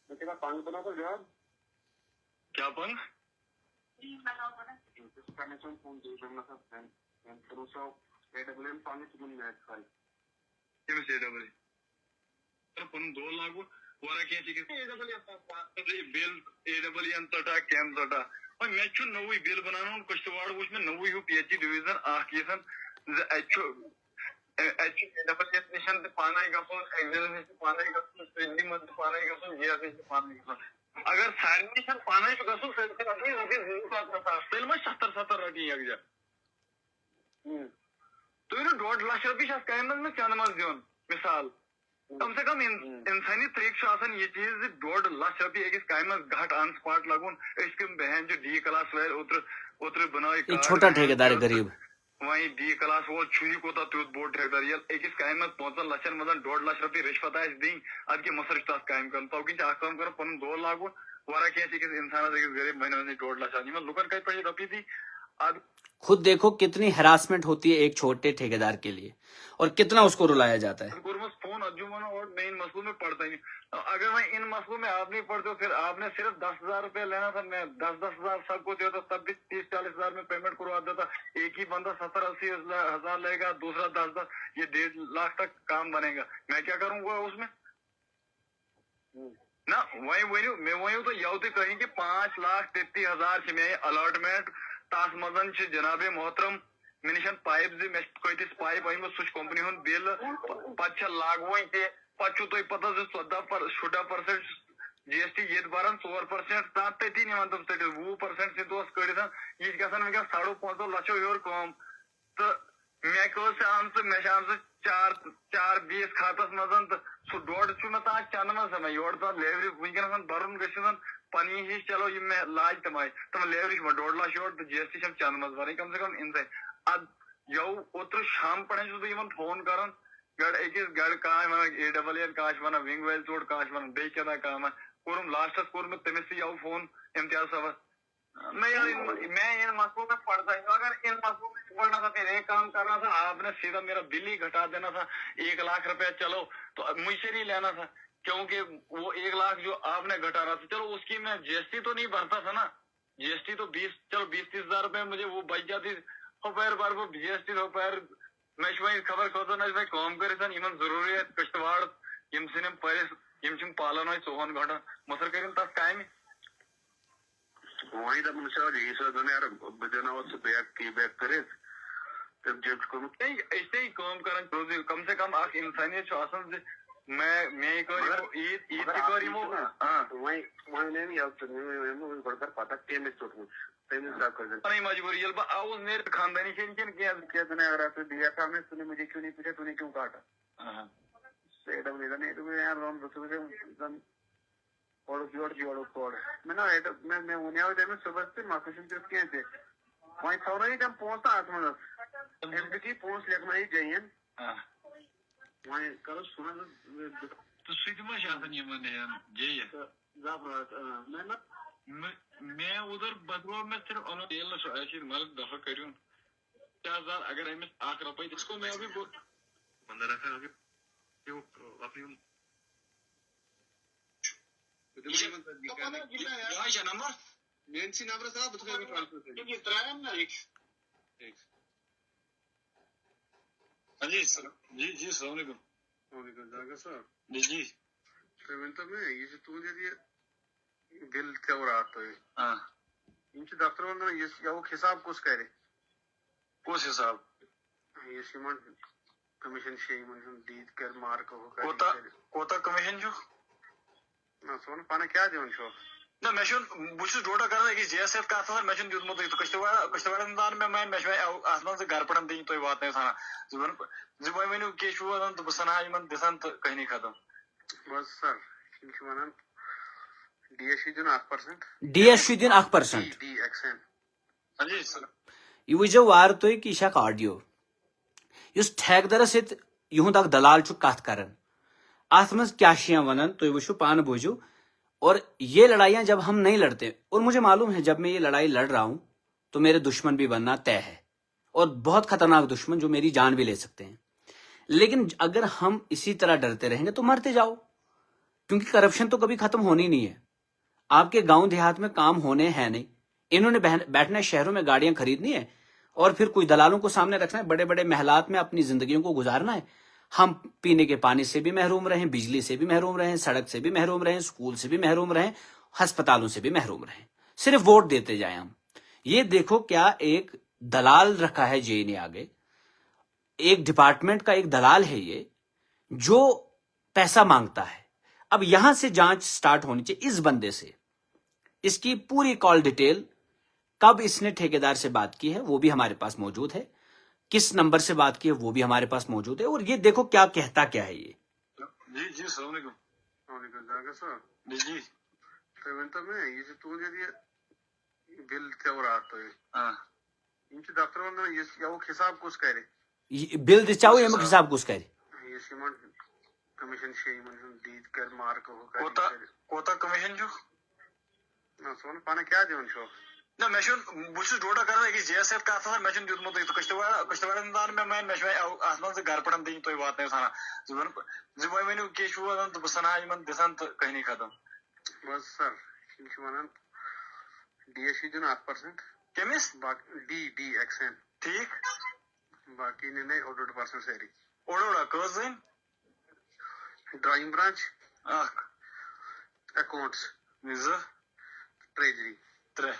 मैं क्या 500 को जवाब क्या पन कनेक्शन फोन दे देना सर मैं करूँ सो AWM 500 में मैच खाई ये से डबल तर पण 2 लाख वरा के ची बिल AWM तटा कैम तटा और मैं छु नवी बिल बनाना कष्टवाड़ वुच में नवी हु PhD डिवीजन आख केसन एचो AWM निशन पाना गफोन एक्सेल निशन पाना गफोन ट्रेनिंग मत पाना गफोन जीआर निशन पाना गफोन अगर सारी निशन पाना गफोन फिर अभी अभी फिल्म में 70 रटी एक जा तो ये 1.5 लाख रुपये कैमन में चंदमस दिवन मिसाल कम से कम इंसानी तरीक ये चीज 1.5 लाख रुपये एक कायमस घाट ऑन स्पॉट लगुन इसके बहन जो डी क्लास वेल उतर बनाए ये छोटा ठेकेदार है गरीब वही डी क्लास वो छुई को तुत बोर्ड ठेकेदार ये एक कायमस 5 लक्षन मदन 1.5 लाख रुपये रिश्वत आज दी अद के मसर तस कायम कर तो कि काम कर पन 2 लाख वरा के इंसान गरीब महीने में 1.5 लाख आदमी लुकन कई पे रुपये दी अब खुद देखो कितनी हैरासमेंट होती है एक छोटे ठेकेदार के लिए और कितना उसको रुलाया जाता है। फोन अजुमन और मैं इन मसलों में पढ़ता ही नहीं। अगर मैं इन मसलों में आप नहीं पढ़ते फिर आपने सिर्फ 10,000 रुपए लेना था, मैं 10,000 सबको देता तब भी 30-40 हजार में पेमेंट करवा देता। एक ही बंदा 70-80 हजार लेगा, दूसरा 10,000, ये 1.5 लाख तक काम बनेगा। मैं क्या करूंगा उसमें ना वही मैं वही तो यह कहीं कि 5,33,000 में अलॉटमेंट तास मजन जनाबे मोहतरम मिनिशन पाइप कतिस पाइप अम सह कंपनी हूं बिल पे लागवन तु पता 14% GST ये बरान 4% तथी निवान तम 20% से दोस कड़ित यह गसान वनकस 5.5 लक्षों योर कम तो मे आम मे 4-20 खातस मजन तो सह 1.5 मे तक चंदमस मैं योर तक लेवरी वनकस भरन गन पनी हिश चलो ये मैं लाज तमाय तम लेवरी 1.5 लाख योर तो GST चंदमस भर कम से कम इन अद यौ ओत्र शाम पढ़े बह फोन कर गड़ अकिस गड़ कह वन AWM कह वन विंग वेल चोट कह वन बे क्या कह कोर लास्टस कोर मैं तमिस यौ फोन इम्तियाज साहब मैं इन मसलों में पढ़ता ही अगर इन मसलों में पढ़ना था फिर एक काम करना था आपने सीधा मेरा बिल ही घटा देना था 1 लाख रुपया चलो तो मुझसे नहीं लेना था क्योंकि वो 1 लाख जो आपने घटाना था चलो उसकी मैं GST तो नहीं भरता था ना GST तो 20-30 हजार रुपए मुझे वो बच जाती पैर बार वो GST हो पैर मैं खबर खोद मैं कम कर जरूरी है कश्तवाड़ यम सिम परिस यम पालन 24 घंटा मसर कर तथ काम वही दम सर ये सर यार बजना और बैक की बैक करे तब जब को ऐसे ही काम करन कम से कम आख इंसानियत मैं करी ईद करी हां वही नहीं यार तो मैं बढ़कर पता के में चोट नहीं मजबूरी जल्द आउज मेरे खानदानी के क्या अगर आपने दिया था हमने तूने मुझे क्यों नहीं पूछा तूने क्यों काटा नहीं तो यार लोन और जोड़ मैं ना मैं उन्हें में सुबह से माफिशन किए थे वहीं थोड़ा ही जब पहुंचता आत्मा एमपी पहुंच लेकर ही चाहिए वहीं करो सुना तो सीधमा शासन ये मन है ये मैं ना मैं उधर बदवा में सिर्फ तेल ऐसी मदद दफा करूँ 4,000 अगर हमें 8 रुपए इसको मैं अभी बंदा रखा अभी अपनी नंबर मेंसी नंबर साहब बता मैं ट्रांसफर कर ये त्रायम ना एक हाँ जी अस्सलाम वालेकुम जागा सर जी पेमेंट में ये जो तू दे दिया बिल क्या हो रहा तो हाँ इनके दफ्तर में ये वो हिसाब कुछ कह रहे कुछ हिसाब ये सीमेंट कमीशन शेमन दीद कर मार्क हो कोता कमीशन जो ना सोन पाने क्या देवन छो ना मैं बुश जोड़ा कर कि JSF का था मैं दितमो तो कश्तवाड़ दान में मैं आसमान से घर पड़न दी तो बात नहीं थाना जुबाई मैंने के शो तो बसना मन दिसन तो कहीं नहीं खत्म बस सर इनके मानन DSC दिन 8% DSC दिन 8% DXN हाँ जी सर ये वजह वार तो कि यह ऑडियो इस ठेकेदार सत यहूं दलाल कत कर اتھ منٛز کیا چھِ ونان تُہۍ وٕچھِو پانہٕ بوٗزِو. اور یہ لڑائیاں جب ہم نہیں لڑتے, اور مجھے معلوم ہے جب میں یہ لڑائی لڑ رہا ہوں تو میرے دشمن بھی بننا طے ہے, اور بہت خطرناک دشمن جو میری جان بھی لے سکتے ہیں. لیکن اگر ہم اسی طرح ڈرتے رہیں گے تو مرتے جاؤ, کیونکہ کرپشن تو کبھی ختم ہونی نہیں ہے. آپ کے گاؤں دیہات میں کام ہونے ہیں نہیں, انہوں نے بیٹھنا ہے شہروں میں, گاڑیاں خریدنی ہے اور پھر کچھ دلالوں کو سامنے رکھنا ہے, بڑے بڑے محلات میں اپنی زندگیوں کو گزارنا ہے. ہم پینے کے پانی سے بھی محروم رہیں, بجلی سے بھی محروم رہیں, سڑک سے بھی محروم رہیں, اسکول سے بھی محروم رہیں, ہسپتالوں سے بھی محروم رہیں, صرف ووٹ دیتے جائیں ہم. یہ دیکھو کیا ایک دلال رکھا ہے جے نے آگے, ایک ڈپارٹمنٹ کا ایک دلال ہے یہ جو پیسہ مانگتا ہے. اب یہاں سے جانچ سٹارٹ ہونی چاہیے اس بندے سے, اس کی پوری کال ڈیٹیل, کب اس نے ٹھیکیدار سے بات کی ہے وہ بھی ہمارے پاس موجود ہے, کس نمبر سے بات کی ہے وہ بھی ہمارے پاس موجود ہے, اور یہ دیکھو کیا کہتا کیا ہے یہ. جی جی السلام علیکم. وعلیکم السلام صاحب. جی جی تُہۍ ؤنۍتو مےٚ یہِ چھُ تُہُنٛد یہِ بِل ژےٚ راتھ تۄہہِ ہاں یِم چھِ دفتر وَنان یَوُک حِساب کُس کَرِ بل دِژاو ییٚمیُک حساب کُس کرِ؟ یُس یِمن کٔمِشن چھِ یِمن ہُنٛد دِی کَرِ مارکہٕ ہُہ کَرِ کوتاہ کوتاہ کمیشن چھُ؟ نہ ژٕ وَن پانہٕ کیٛاہ دِوان چھُکھ. نہ مےٚ چھُنہٕ بہٕ چھُس ڈوٹا کران أکِس جے سۭتۍ کتھ آسان, مےٚ چھُنہٕ دیُتمُتٕے تہٕ کٔشتٕوارن تام مےٚ مانہِ, مےٚ چھُ وۄنۍ اتھ منٛز گرٕ پٮ۪ٹھ دِنۍ تُہۍ واتنٲیِو ژھانان وۄنۍ ؤنِو کیٛاہ چھُو وَنان تہٕ بہٕ سَنہٕ ہا یِمن دِژان تہٕ کہانی ختم. بس سر یِم چھِ وَنان ڈی ایس چھُ دیُن 8%. کٔمِس؟ ڈی ایکسن ٹھیٖک, باقٕے نِنَے 8% سٲری. اوڑا کٔژ زٔنۍ؟ ڈرایِنٛگ برانچ, اکھ, اکاؤنٹس, زٕ, ٹریجری, ترٛےٚ,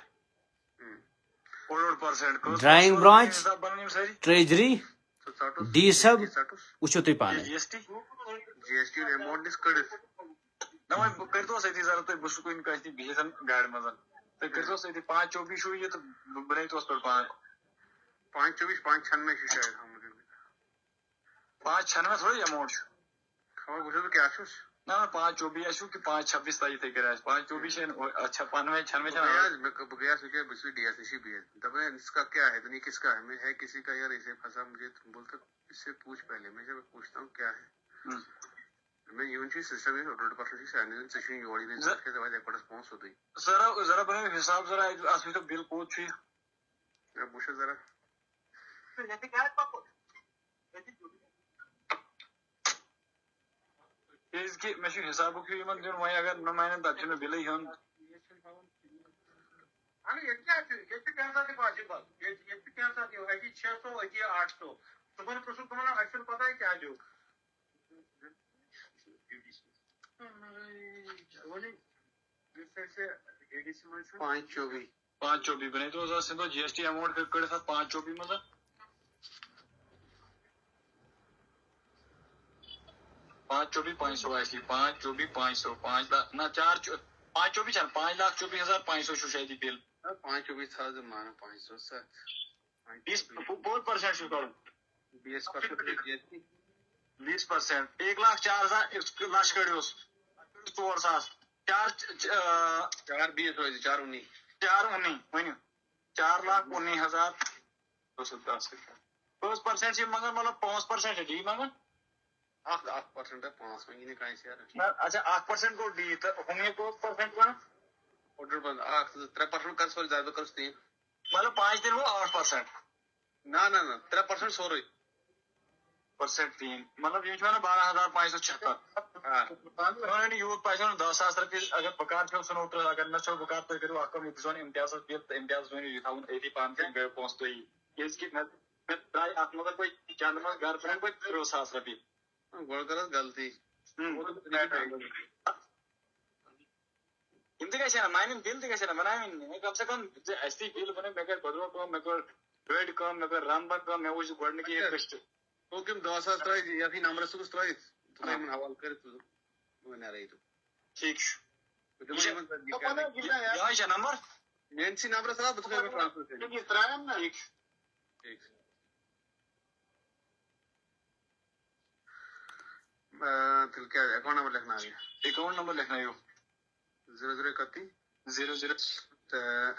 اوڑ%. ڈرائنگ برانچ, حساب بنان یِم سٲری. ٹریجری, ژٕ ژَٹُس ڈی سب ژَٹُس وٕچھِو تُہۍ پانے. G S T G S T amount نِس کٔڑِتھ. نہ وۄنۍ بہٕ کٔرۍتوس أتی ذرا تُہۍ, بہٕ چھُس کُنہِ کٲنٛسہِ بِہِتھ گاڑِ منٛز, تُہۍ کٔرۍتوس أتی 524 چھُو یہِ تہٕ بہٕ نٲیتوس پٮ۪ٹھ پانہٕ. 524 596 چھُ شاید آمُت. 596 تھوڑی اماؤنٹ چھُ. خبر بہٕ چھُس بہٕ کیٛاہ چھُس. نہ 524 آسِوٕ کہِ 526 تانۍ یِتھَے کٔنۍ آسہِ. 524 چھِ اچھا 95 96 بہٕ گٔیاس بہٕ چھُس ڈی ایس نِشی بِہِتھ, دَپان اس کا کیا ہے دنیا کس کا ہے, میں ہے کسی کا یار ایسے پھنسا مجھے بولتا اس سے پوچھ پہلے. میں جب پوچھتا ہوں کیا ہے, میں یِوان چھُ سِسٹم 8% چھُ سارنٕے ژےٚ چھُے یور یِوان ژٕ کیٛازِ واتہِ اَکہِ پٮ۪ٹھ پونٛسہٕ سیوٚدُے. ذرا بنٲیِو حِساب ذرا اَتھ وٕچھتو بِل کوٚت چھُ یہِ. بہٕ وٕچھٕ ذرا. کیٛازِکہِ مےٚ چھُ حِسابُک ہیوٗ یِمن دیُن, وۄنۍ اگر نہٕ مانن تَتہِ چھُ مےٚ بِلٕے ہیوٚن. ییٚتہِ کیٛاہ چھُ, ییٚتہِ چھُ کینٛژھا تہِ پاسِبٕل, ییٚتہِ چھُ کینٛژھا تہِ, أتی 600 أتی 800. صُبحن پرٛژھُکھ تِمن اَسہِ چھُنہٕ پَتہ کیٛاہ دیُت. یُس اَسہِ اے ڈی سی منٛز چھُ 524. 524 بنٲیتوس حظ سِنٛدو جی ایس ٹی اماؤنٹ کٔڑِتھ اَتھ 524 منٛز. 524 500 آسہِ یہِ, 524 500, 5 نہ 4 524 چھَنہٕ, 5,24,500 چھُ شاید یہِ بِل. 524 تھاو ژٕ مانان 507. 20% چھُ کَڑُن. 20% جی ایس ٹی. 20%, 1,04,000 لچھ کٔڑۍوُس, 4,000, 420 روزِ 419. 419 ؤنِو, 4,19,000. کٔژ% چھِ یِم منٛگان, مطلب 5% چھِ ڈی منٛگان. 1% 5 منٛگی نہٕ کٲنٛسہِ یارٕ. اچھا 1% گوٚو ڈی تہٕ ہُم یہِ کوٚت پٔرسنٹ بَنان. 3% کر سورُے زیادٕ کر ژٕ. مطلب 5 دِنہٕ بہٕ 8%. نہ 3% سورُے. پٔرسنٹ 3 مطلب یِم چھِ وَنان 12,576. یوٗت پَزِ وَنُن 10,000 رۄپیہِ اگر بہٕ کر چھُ ژھٕنو تہٕ اگر مےٚ ژھٕنو بہٕ کر, تُہۍ کٔرِو اکھ کٲم, یہِ دِژون اِمتیازَس بِل تہٕ اِمتیازَس ؤنِو یہِ تھاوُن أتی پانہٕ تہِ گٔیو پونٛسہٕ تُہی. کیٛازِکہِ مےٚ درٛاے اَتھ منٛز پٲٹھۍ چنٛدٕ منٛز گرٕ پٮ۪ٹھ پٲٹھۍ 30,000 رۄپیہِ. گۄڈٕ کر حظ غلطی. یِم تہِ گژھِ ہا مانٕنۍ, بِل تہِ گژھِ ہا بَناوٕنۍ, کم سے کم اَسہِ تہِ بِل بَنٲو. مےٚ کٔر بٔدرو کٲم, مےٚ کٔر گٲڑۍ کٲم, مےٚ کٔر رمبن کٲم, مےٚ وٕچھ گۄڈٕنِکہِ یہِ قٕسطٕ. ہوٚکھ یِم 10,000 ترٛٲیِتھ یَتھٕے نمبرَس صُبحس ترٛٲیِتھ ژٕ تھٲے یِمن حوالہٕ کٔرِتھ ژٕ بہٕ نیرے تہٕ. ٹھیٖک چھُ, یِہوٚے یِہوٚے چھا نمبر. میٛٲنسٕے نمبرَس ترٛاو بہٕ تھٲے ٹرٛانسفر کٔرِتھ. ٹھیٖک چھُ. تیٚلہِ کیٛاہ اٮ۪کاوُنٛٹ نمبر لیکھناو یہِ. Account number لکھنٲیو. 0031 00 تہٕ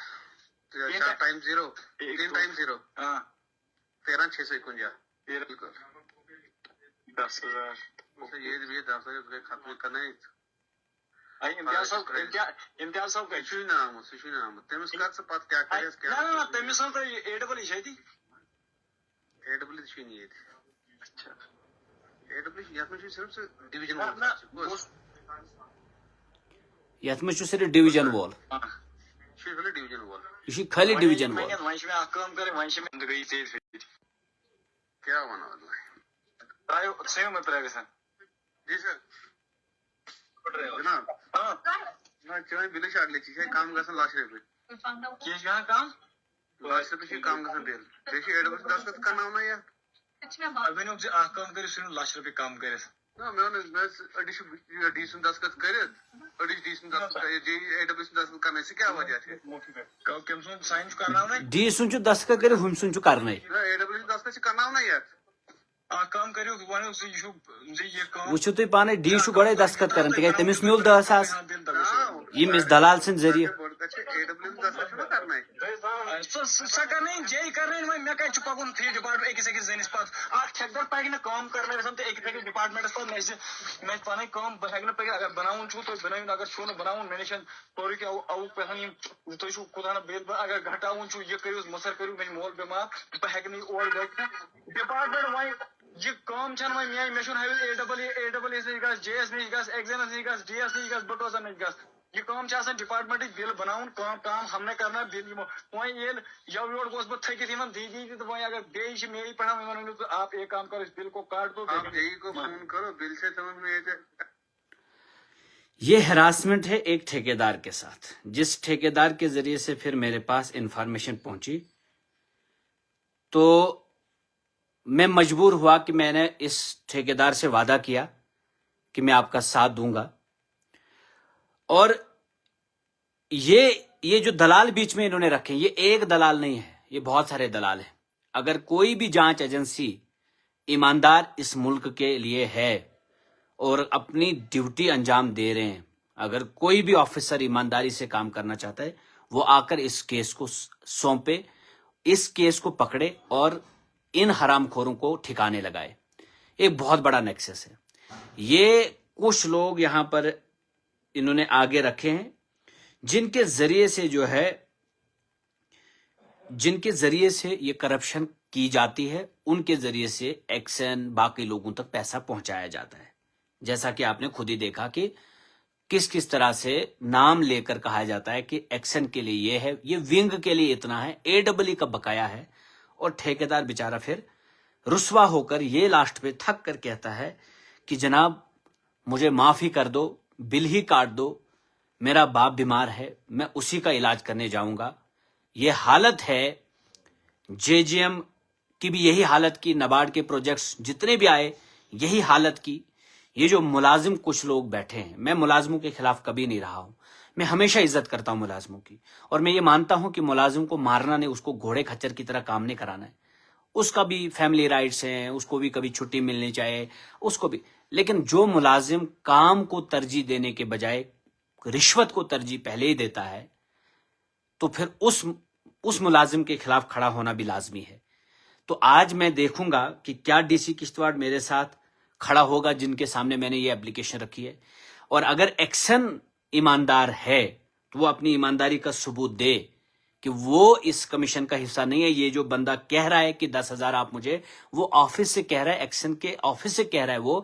4 ٹائم 0 3 ٹائم 0 ہاں 13 651. 10,000. یہ بھی دفتر ختم کرنا امتیاز صاحب کا سہ نام تمس کر سہ پتہ کیا کرس کیا نہ تٔمِس ون تُہۍ اے ڈبل ای چھِ اَتی اے ڈبل چھ یہ اچھا اے ڈبل یتھ منٛز چھُ صرف سہ ڈویژن یتھ منٛز چھُ صرف ڈویژن وول ڈویژن وول یہ چھ خالی ڈویژن وول وۄنۍ چھِ مےٚ اکھ کٲم کَرٕنۍ وۄنۍ چھِ مےٚ گٔے ژیٖرۍ فِٹ کیا ونو ترٛایو ژھٕنِو مےٚ ترٛٲوِتھ جی سر جناب نہ چٲنۍ بِلہِ چھِ اگلہِ ژےٚ چھے کم گژھان لچھ رۄپیہِ کیٚنٛہہ چھِ گژھان کم لچھ رۄپیہِ چھِ کم گژھان بِل بیٚیہِ چھِ اے ڈبل دستخط کرناونا یتھ ؤنِو زِ اکھ کٲم کٔرِو ژھٕنِو لچھ رۄپیہِ کم کٔرِتھ نہ مےٚ ووٚن أڑِس چھُ ڈی سُنٛد دستخط کٔرِتھ أڑِس ڈی سُنٛد دستخط جے اے ڈبل سُنٛد دستخط کرنٲے سُہ کیٛاہ وجہ چھُ کٔمۍ سُنٛد ساین چھُ کرناونے ڈی سُنٛد چھُ دستخط کٔرِتھ ہُمہِ سُنٛد چھُ کرنے نہ اے ڈبل سُنٛد دستخط چھِ کرناونا یتھ اکھ کٲم کٔرِو ؤنِو زِ یہِ چھُ زِ یہِ کٲم وٕچھِو تُہۍ پانے ڈی چھُ گۄڈے دستخط کران تِکیازِ تٔمِس میوٗل 10,000 ییٚمِس دلال سٕنٛدۍ ذٔریعہٕ بٔڑ کتھ چھِ اے ڈبل سُنٛد دستخط چھُنہ کرناے سۄ کرنٲیِن جے کرنٲیِن وۄنۍ مےٚ کتہِ چھُ پکُن فی ڈپارٹمنٹ أکِس أکِس زٔنِس پتہٕ اکھ ٹھیکدر پکہِ نہٕ کٲم کرنٲوِتھ تہٕ أکِس أکِس ڈپارٹمنٹس پتہٕ مےٚ چھِ پنٕنۍ کٲم بہٕ ہیٚکہٕ نہٕ پٔکِتھ اگر بناوُن چھُو تُہۍ بنٲوِن اگر چھُو نہٕ بناوُن مےٚ نِش سورُے کینٛہہ اوُک پٮ۪ٹھ یِم تُہۍ چھُو خُدا نہ بِل اگر گھٹاوُن چھُو یہِ کٔرِو مُسر کٔرِو مےٚ چھُ مول بٮ۪مار بہٕ ہیٚکہٕ نہٕ اور گٔژھِتھ ڈپارٹمنٹ وۄنۍ یہ کٲم چھنہٕ وۄنۍ میٲنۍ مےٚ چھُنہٕ ہٲوِتھ اے ڈبل نِش گژھ جے ایس نِش گژھ ایگزامس نِش گژھ ڈی ایس نِش گژھ بٹوزن نِش گژھ یہ کٲم چھِ آسان ڈپارٹمنٹٕچ بِل بناوُن کام ہم نے کرنا بِل یِمو وۄنۍ ییٚلہِ یَوٕ یورٕ گوس بہٕ تھٔکِتھ یِمن دی تہٕ وۄنۍ اگر بیٚیہِ چھِ میٚیی پٮ۪ٹھ یِمن ؤنِو تہٕ آپ ایک کام کرو اس بِل کو کاٹ دو آپ جے کو فون کرو بل سے سمجھ میں آئے یہ ہراسمنٹ ہے ایک ٹھیکیدار کے ساتھ جس ٹھیکیدار کے ذریعے سے پھر میرے پاس انفارمیشن پہنچی تو میں مجبور ہوا کہ میں نے اس ٹھیکیدار سے وعدہ کیا کہ میں آپ کا ساتھ دوں گا اور یہ جو دلال بیچ میں انہوں نے رکھے یہ ایک دلال نہیں ہے یہ بہت سارے دلال ہیں اگر کوئی بھی جانچ ایجنسی ایماندار اس ملک کے لیے ہے اور اپنی ڈیوٹی انجام دے رہے ہیں اگر کوئی بھی آفیسر ایمانداری سے کام کرنا چاہتا ہے وہ آ کر اس کیس کو سونپے اس کیس کو پکڑے اور ان حرام خوروں کو ٹھکانے لگائے ایک بہت بڑا نیکسس ہے یہ کچھ لوگ یہاں پر انہوں نے آگے رکھے ہیں جن کے ذریعے سے یہ کرپشن کی جاتی ہے ان کے ذریعے سے ایکشن باقی لوگوں تک پیسہ پہنچایا جاتا ہے جیسا کہ آپ نے خود ہی دیکھا کہ کس طرح سے نام لے کر کہا جاتا ہے کہ ایکشن کے لیے یہ ہے یہ ونگ کے لیے اتنا ہے اے ڈبل ای کا بقایا ہے اور ٹھیکیدار بیچارہ پھر رسوا ہو کر یہ لاسٹ پہ تھک کر کہتا ہے کہ جناب مجھے معافی کر دو بل ہی کاٹ دو میرا باپ بیمار ہے میں اسی کا علاج کرنے جاؤں گا یہ حالت ہے جے جے ایم کی بھی یہی حالت کی نبارڈ کے پروجیکٹس جتنے بھی آئے یہی حالت کی یہ جو ملازم کچھ لوگ بیٹھے ہیں میں ملازموں کے خلاف کبھی نہیں رہا ہوں میں ہمیشہ عزت کرتا ہوں ملازموں کی اور میں یہ مانتا ہوں کہ ملازم کو مارنا نہیں اس کو گھوڑے کھچر کی طرح کام نہیں کرانا ہے اس کا بھی فیملی رائٹس ہیں اس کو بھی کبھی چھٹی ملنی چاہیے اس کو بھی لیکن جو ملازم کام کو ترجیح دینے کے بجائے رشوت کو ترجیح پہلے ہی دیتا ہے تو پھر اس ملازم کے خلاف کھڑا ہونا بھی لازمی ہے تو آج میں دیکھوں گا کہ کیا ڈی سی کشتواڑ میرے ساتھ کھڑا ہوگا جن کے سامنے میں نے یہ اپلیکیشن رکھی ہے اور اگر ایکشن ایماندار ہے تو وہ اپنی ایمانداری کا ثبوت دے کہ وہ اس کمیشن کا حصہ نہیں ہے یہ جو بندہ کہہ رہا ہے کہ 10,000 آپ مجھے وہ آفس سے کہہ رہا ہے ایکشن کے آفس سے کہہ رہا ہے وہ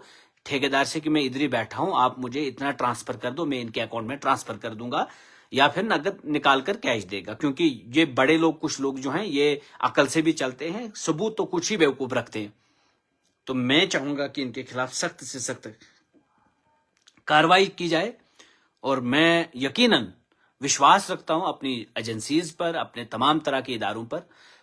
ٹھیکیدار سے کہ میں ادھر ہی بیٹھا ہوں آپ مجھے اتنا ٹرانسفر کر دو میں ان کے اکاؤنٹ میں ٹرانسفر کر دوں گا یا پھر نقد نکال کر کیش دے گا کیونکہ یہ بڑے لوگ کچھ لوگ جو ہیں یہ عقل سے بھی چلتے ہیں ثبوت تو کچھ ہی بیوقوف رکھتے ہیں تو میں چاہوں گا کہ ان کے خلاف سخت سے سخت کاروائی کی جائے اور میں یقیناً وشواس رکھتا ہوں اپنی ایجنسیز پر اپنے تمام طرح کے اداروں پر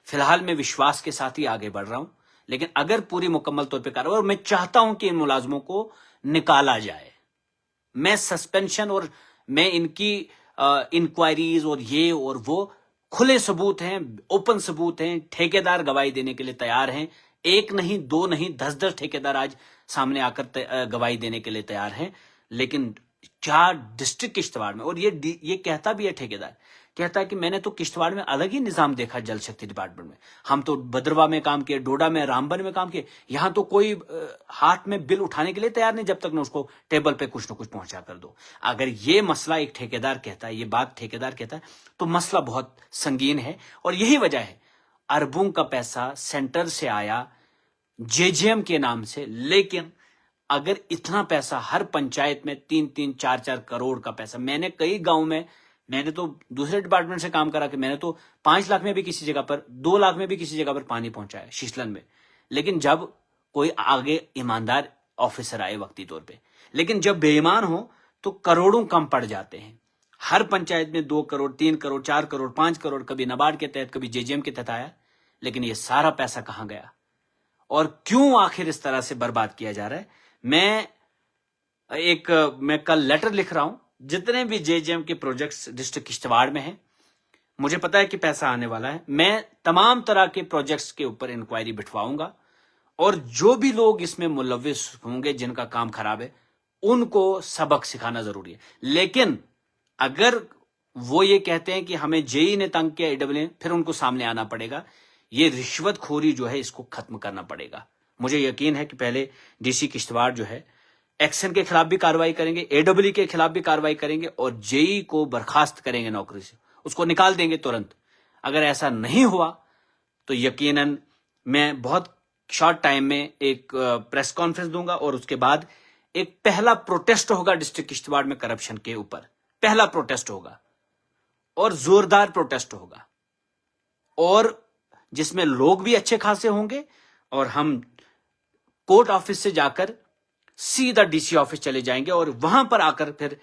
فی الحال میں وشواس کے ساتھ ہی آگے بڑھ رہا ہوں لیکن اگر پوری مکمل طور پہ کاروائی اور میں چاہتا ہوں کہ ان ملازموں کو نکالا جائے میں سسپینشن اور میں ان کی انکوائریز اور یہ اور وہ کھلے ثبوت ہیں اوپن ثبوت ہیں ٹھیکیدار گواہی دینے کے لیے تیار ہیں ایک نہیں دو نہیں 10 ٹھیکیدار آج سامنے آ کر گواہی دینے کے لیے تیار ہیں لیکن क्या डिस्ट्रिक्ट किश्तवाड़ में, और ये कहता भी है ठेकेदार, कहता है कि मैंने तो किश्तवाड़ में अलग ही निजाम देखा जल शक्ति डिपार्टमेंट में, हम तो भद्रवा में काम किए, डोडा में, रामबन में काम किए, यहां तो कोई हाथ में बिल उठाने के लिए तैयार नहीं जब तक न उसको टेबल पे कुछ न कुछ पहुंचा कर दो। अगर ये मसला एक ठेकेदार कहता है, ये बात ठेकेदार कहता है, तो मसला बहुत संगीन है। और यही वजह है अरबों का पैसा सेंटर से आया जेजेएम के नाम से, लेकिन अगर इतना पैसा हर पंचायत में 3-3, 4-4 करोड़ का पैसा, मैंने कई गांव में, मैंने तो दूसरे डिपार्टमेंट से काम करा कि मैंने तो 5 लाख में भी किसी जगह पर, 2 लाख में भी किसी जगह पर पानी पहुंचाया शीशलन में, लेकिन जब कोई आगे ईमानदार ऑफिसर आए वक्ती तौर पे, लेकिन जब बेईमान हो तो करोड़ों कम पड़ जाते हैं। हर पंचायत में 2 करोड़, 3 करोड़, 4 करोड़, 5 करोड़, कभी नाबार्ड के तहत, कभी जेजेएम के तहत आया, लेकिन ये सारा पैसा कहां गया और क्यों आखिर इस तरह से बर्बाद किया जा रहा है। मैं कल लेटर लिख रहा हूं, जितने भी जेजेएम के प्रोजेक्ट्स डिस्ट्रिक्ट किश्तवाड़ में हैं, मुझे पता है कि पैसा आने वाला है, मैं तमाम तरह के प्रोजेक्ट्स के ऊपर इंक्वायरी बिठवाऊंगा और जो भी लोग इसमें मुलव्विस होंगे, जिनका काम खराब है, उनको सबक सिखाना जरूरी है। लेकिन अगर वो ये कहते हैं कि हमें जेई ने तंग किया, AAA, फिर उनको सामने आना पड़ेगा। ये रिश्वतखोरी जो है इसको खत्म करना पड़ेगा। मुझे यकीन है कि पहले डीसी किश्तवाड़ जो है एक्शन के खिलाफ भी कार्रवाई करेंगे, AAA के खिलाफ भी कार्रवाई करेंगे और जेई को बर्खास्त करेंगे नौकरी से, उसको निकाल देंगे तुरंत। अगर ऐसा नहीं हुआ तो यकीनन मैं बहुत शॉर्ट टाइम में एक प्रेस कॉन्फ्रेंस दूंगा और उसके बाद एक पहला प्रोटेस्ट होगा डिस्ट्रिक्ट किश्तवाड़ में करप्शन के ऊपर। पहला प्रोटेस्ट होगा और जोरदार प्रोटेस्ट होगा, और जिसमें लोग भी अच्छे खासे होंगे, और हम कोर्ट ऑफिस से जाकर सीधा डीसी ऑफिस चले जाएंगे और वहां पर आकर फिर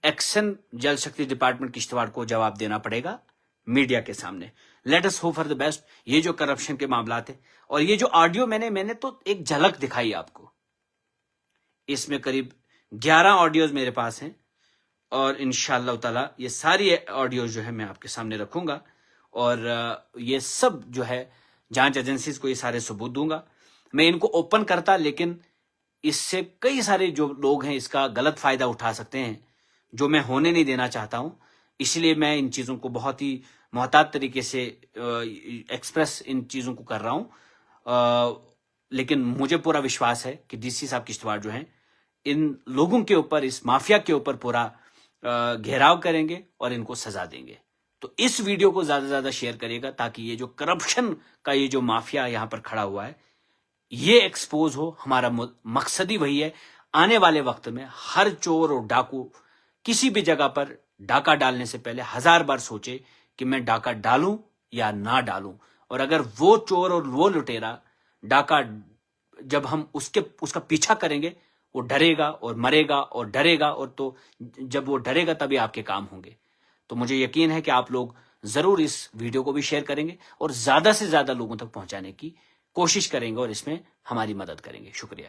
एक्शन जल शक्ति डिपार्टमेंट किश्तवाड़ को जवाब देना पड़ेगा मीडिया के सामने। Let us hope for the best. ये जो करप्शन के मामला थे और ये जो ऑडियो मैंने तो एक झलक दिखाई आपको, इसमें करीब 11 ऑडियोज मेरे पास हैं और इंशाअल्लाह ताला ये सारी ऑडियोज जो है मैं आपके सामने रखूंगा और ये सब जो है जांच एजेंसीज को ये सारे सबूत दूंगा। मैं इनको ओपन करता, लेकिन इससे कई सारे जो लोग हैं इसका गलत फायदा उठा सकते हैं, जो मैं होने नहीं देना चाहता हूं। इसलिए मैं इन चीजों को बहुत ही मोहतात तरीके से एक्सप्रेस इन चीजों को कर रहा हूं, लेकिन मुझे पूरा विश्वास है कि डीसी साहब किश्तवाड़ जो हैं इन लोगों के ऊपर, इस माफिया के ऊपर पूरा घेराव करेंगे और इनको सजा देंगे। तो इस वीडियो को ज्यादा से ज्यादा शेयर करिएगा ताकि ये जो करप्शन का ये जो माफिया यहां पर खड़ा हुआ है ये एक्सपोज हो। हमारा मकसद ही वही है। आने वाले वक्त में हर चोर और डाकू किसी भी जगह पर डाका डालने से पहले 1000 बार सोचे कि मैं डाका डालूं या ना डालूं, और अगर वो चोर और वो लुटेरा डाका, जब हम उसका पीछा करेंगे, वो डरेगा और मरेगा और डरेगा, और तो जब वो डरेगा तभी आपके काम होंगे। तो मुझे यकीन है कि आप लोग जरूर इस वीडियो को भी शेयर करेंगे और ज्यादा से ज्यादा लोगों तक पहुंचाने की कोशिश करेंगे और इसमें हमारी मदद करेंगे। शुक्रिया।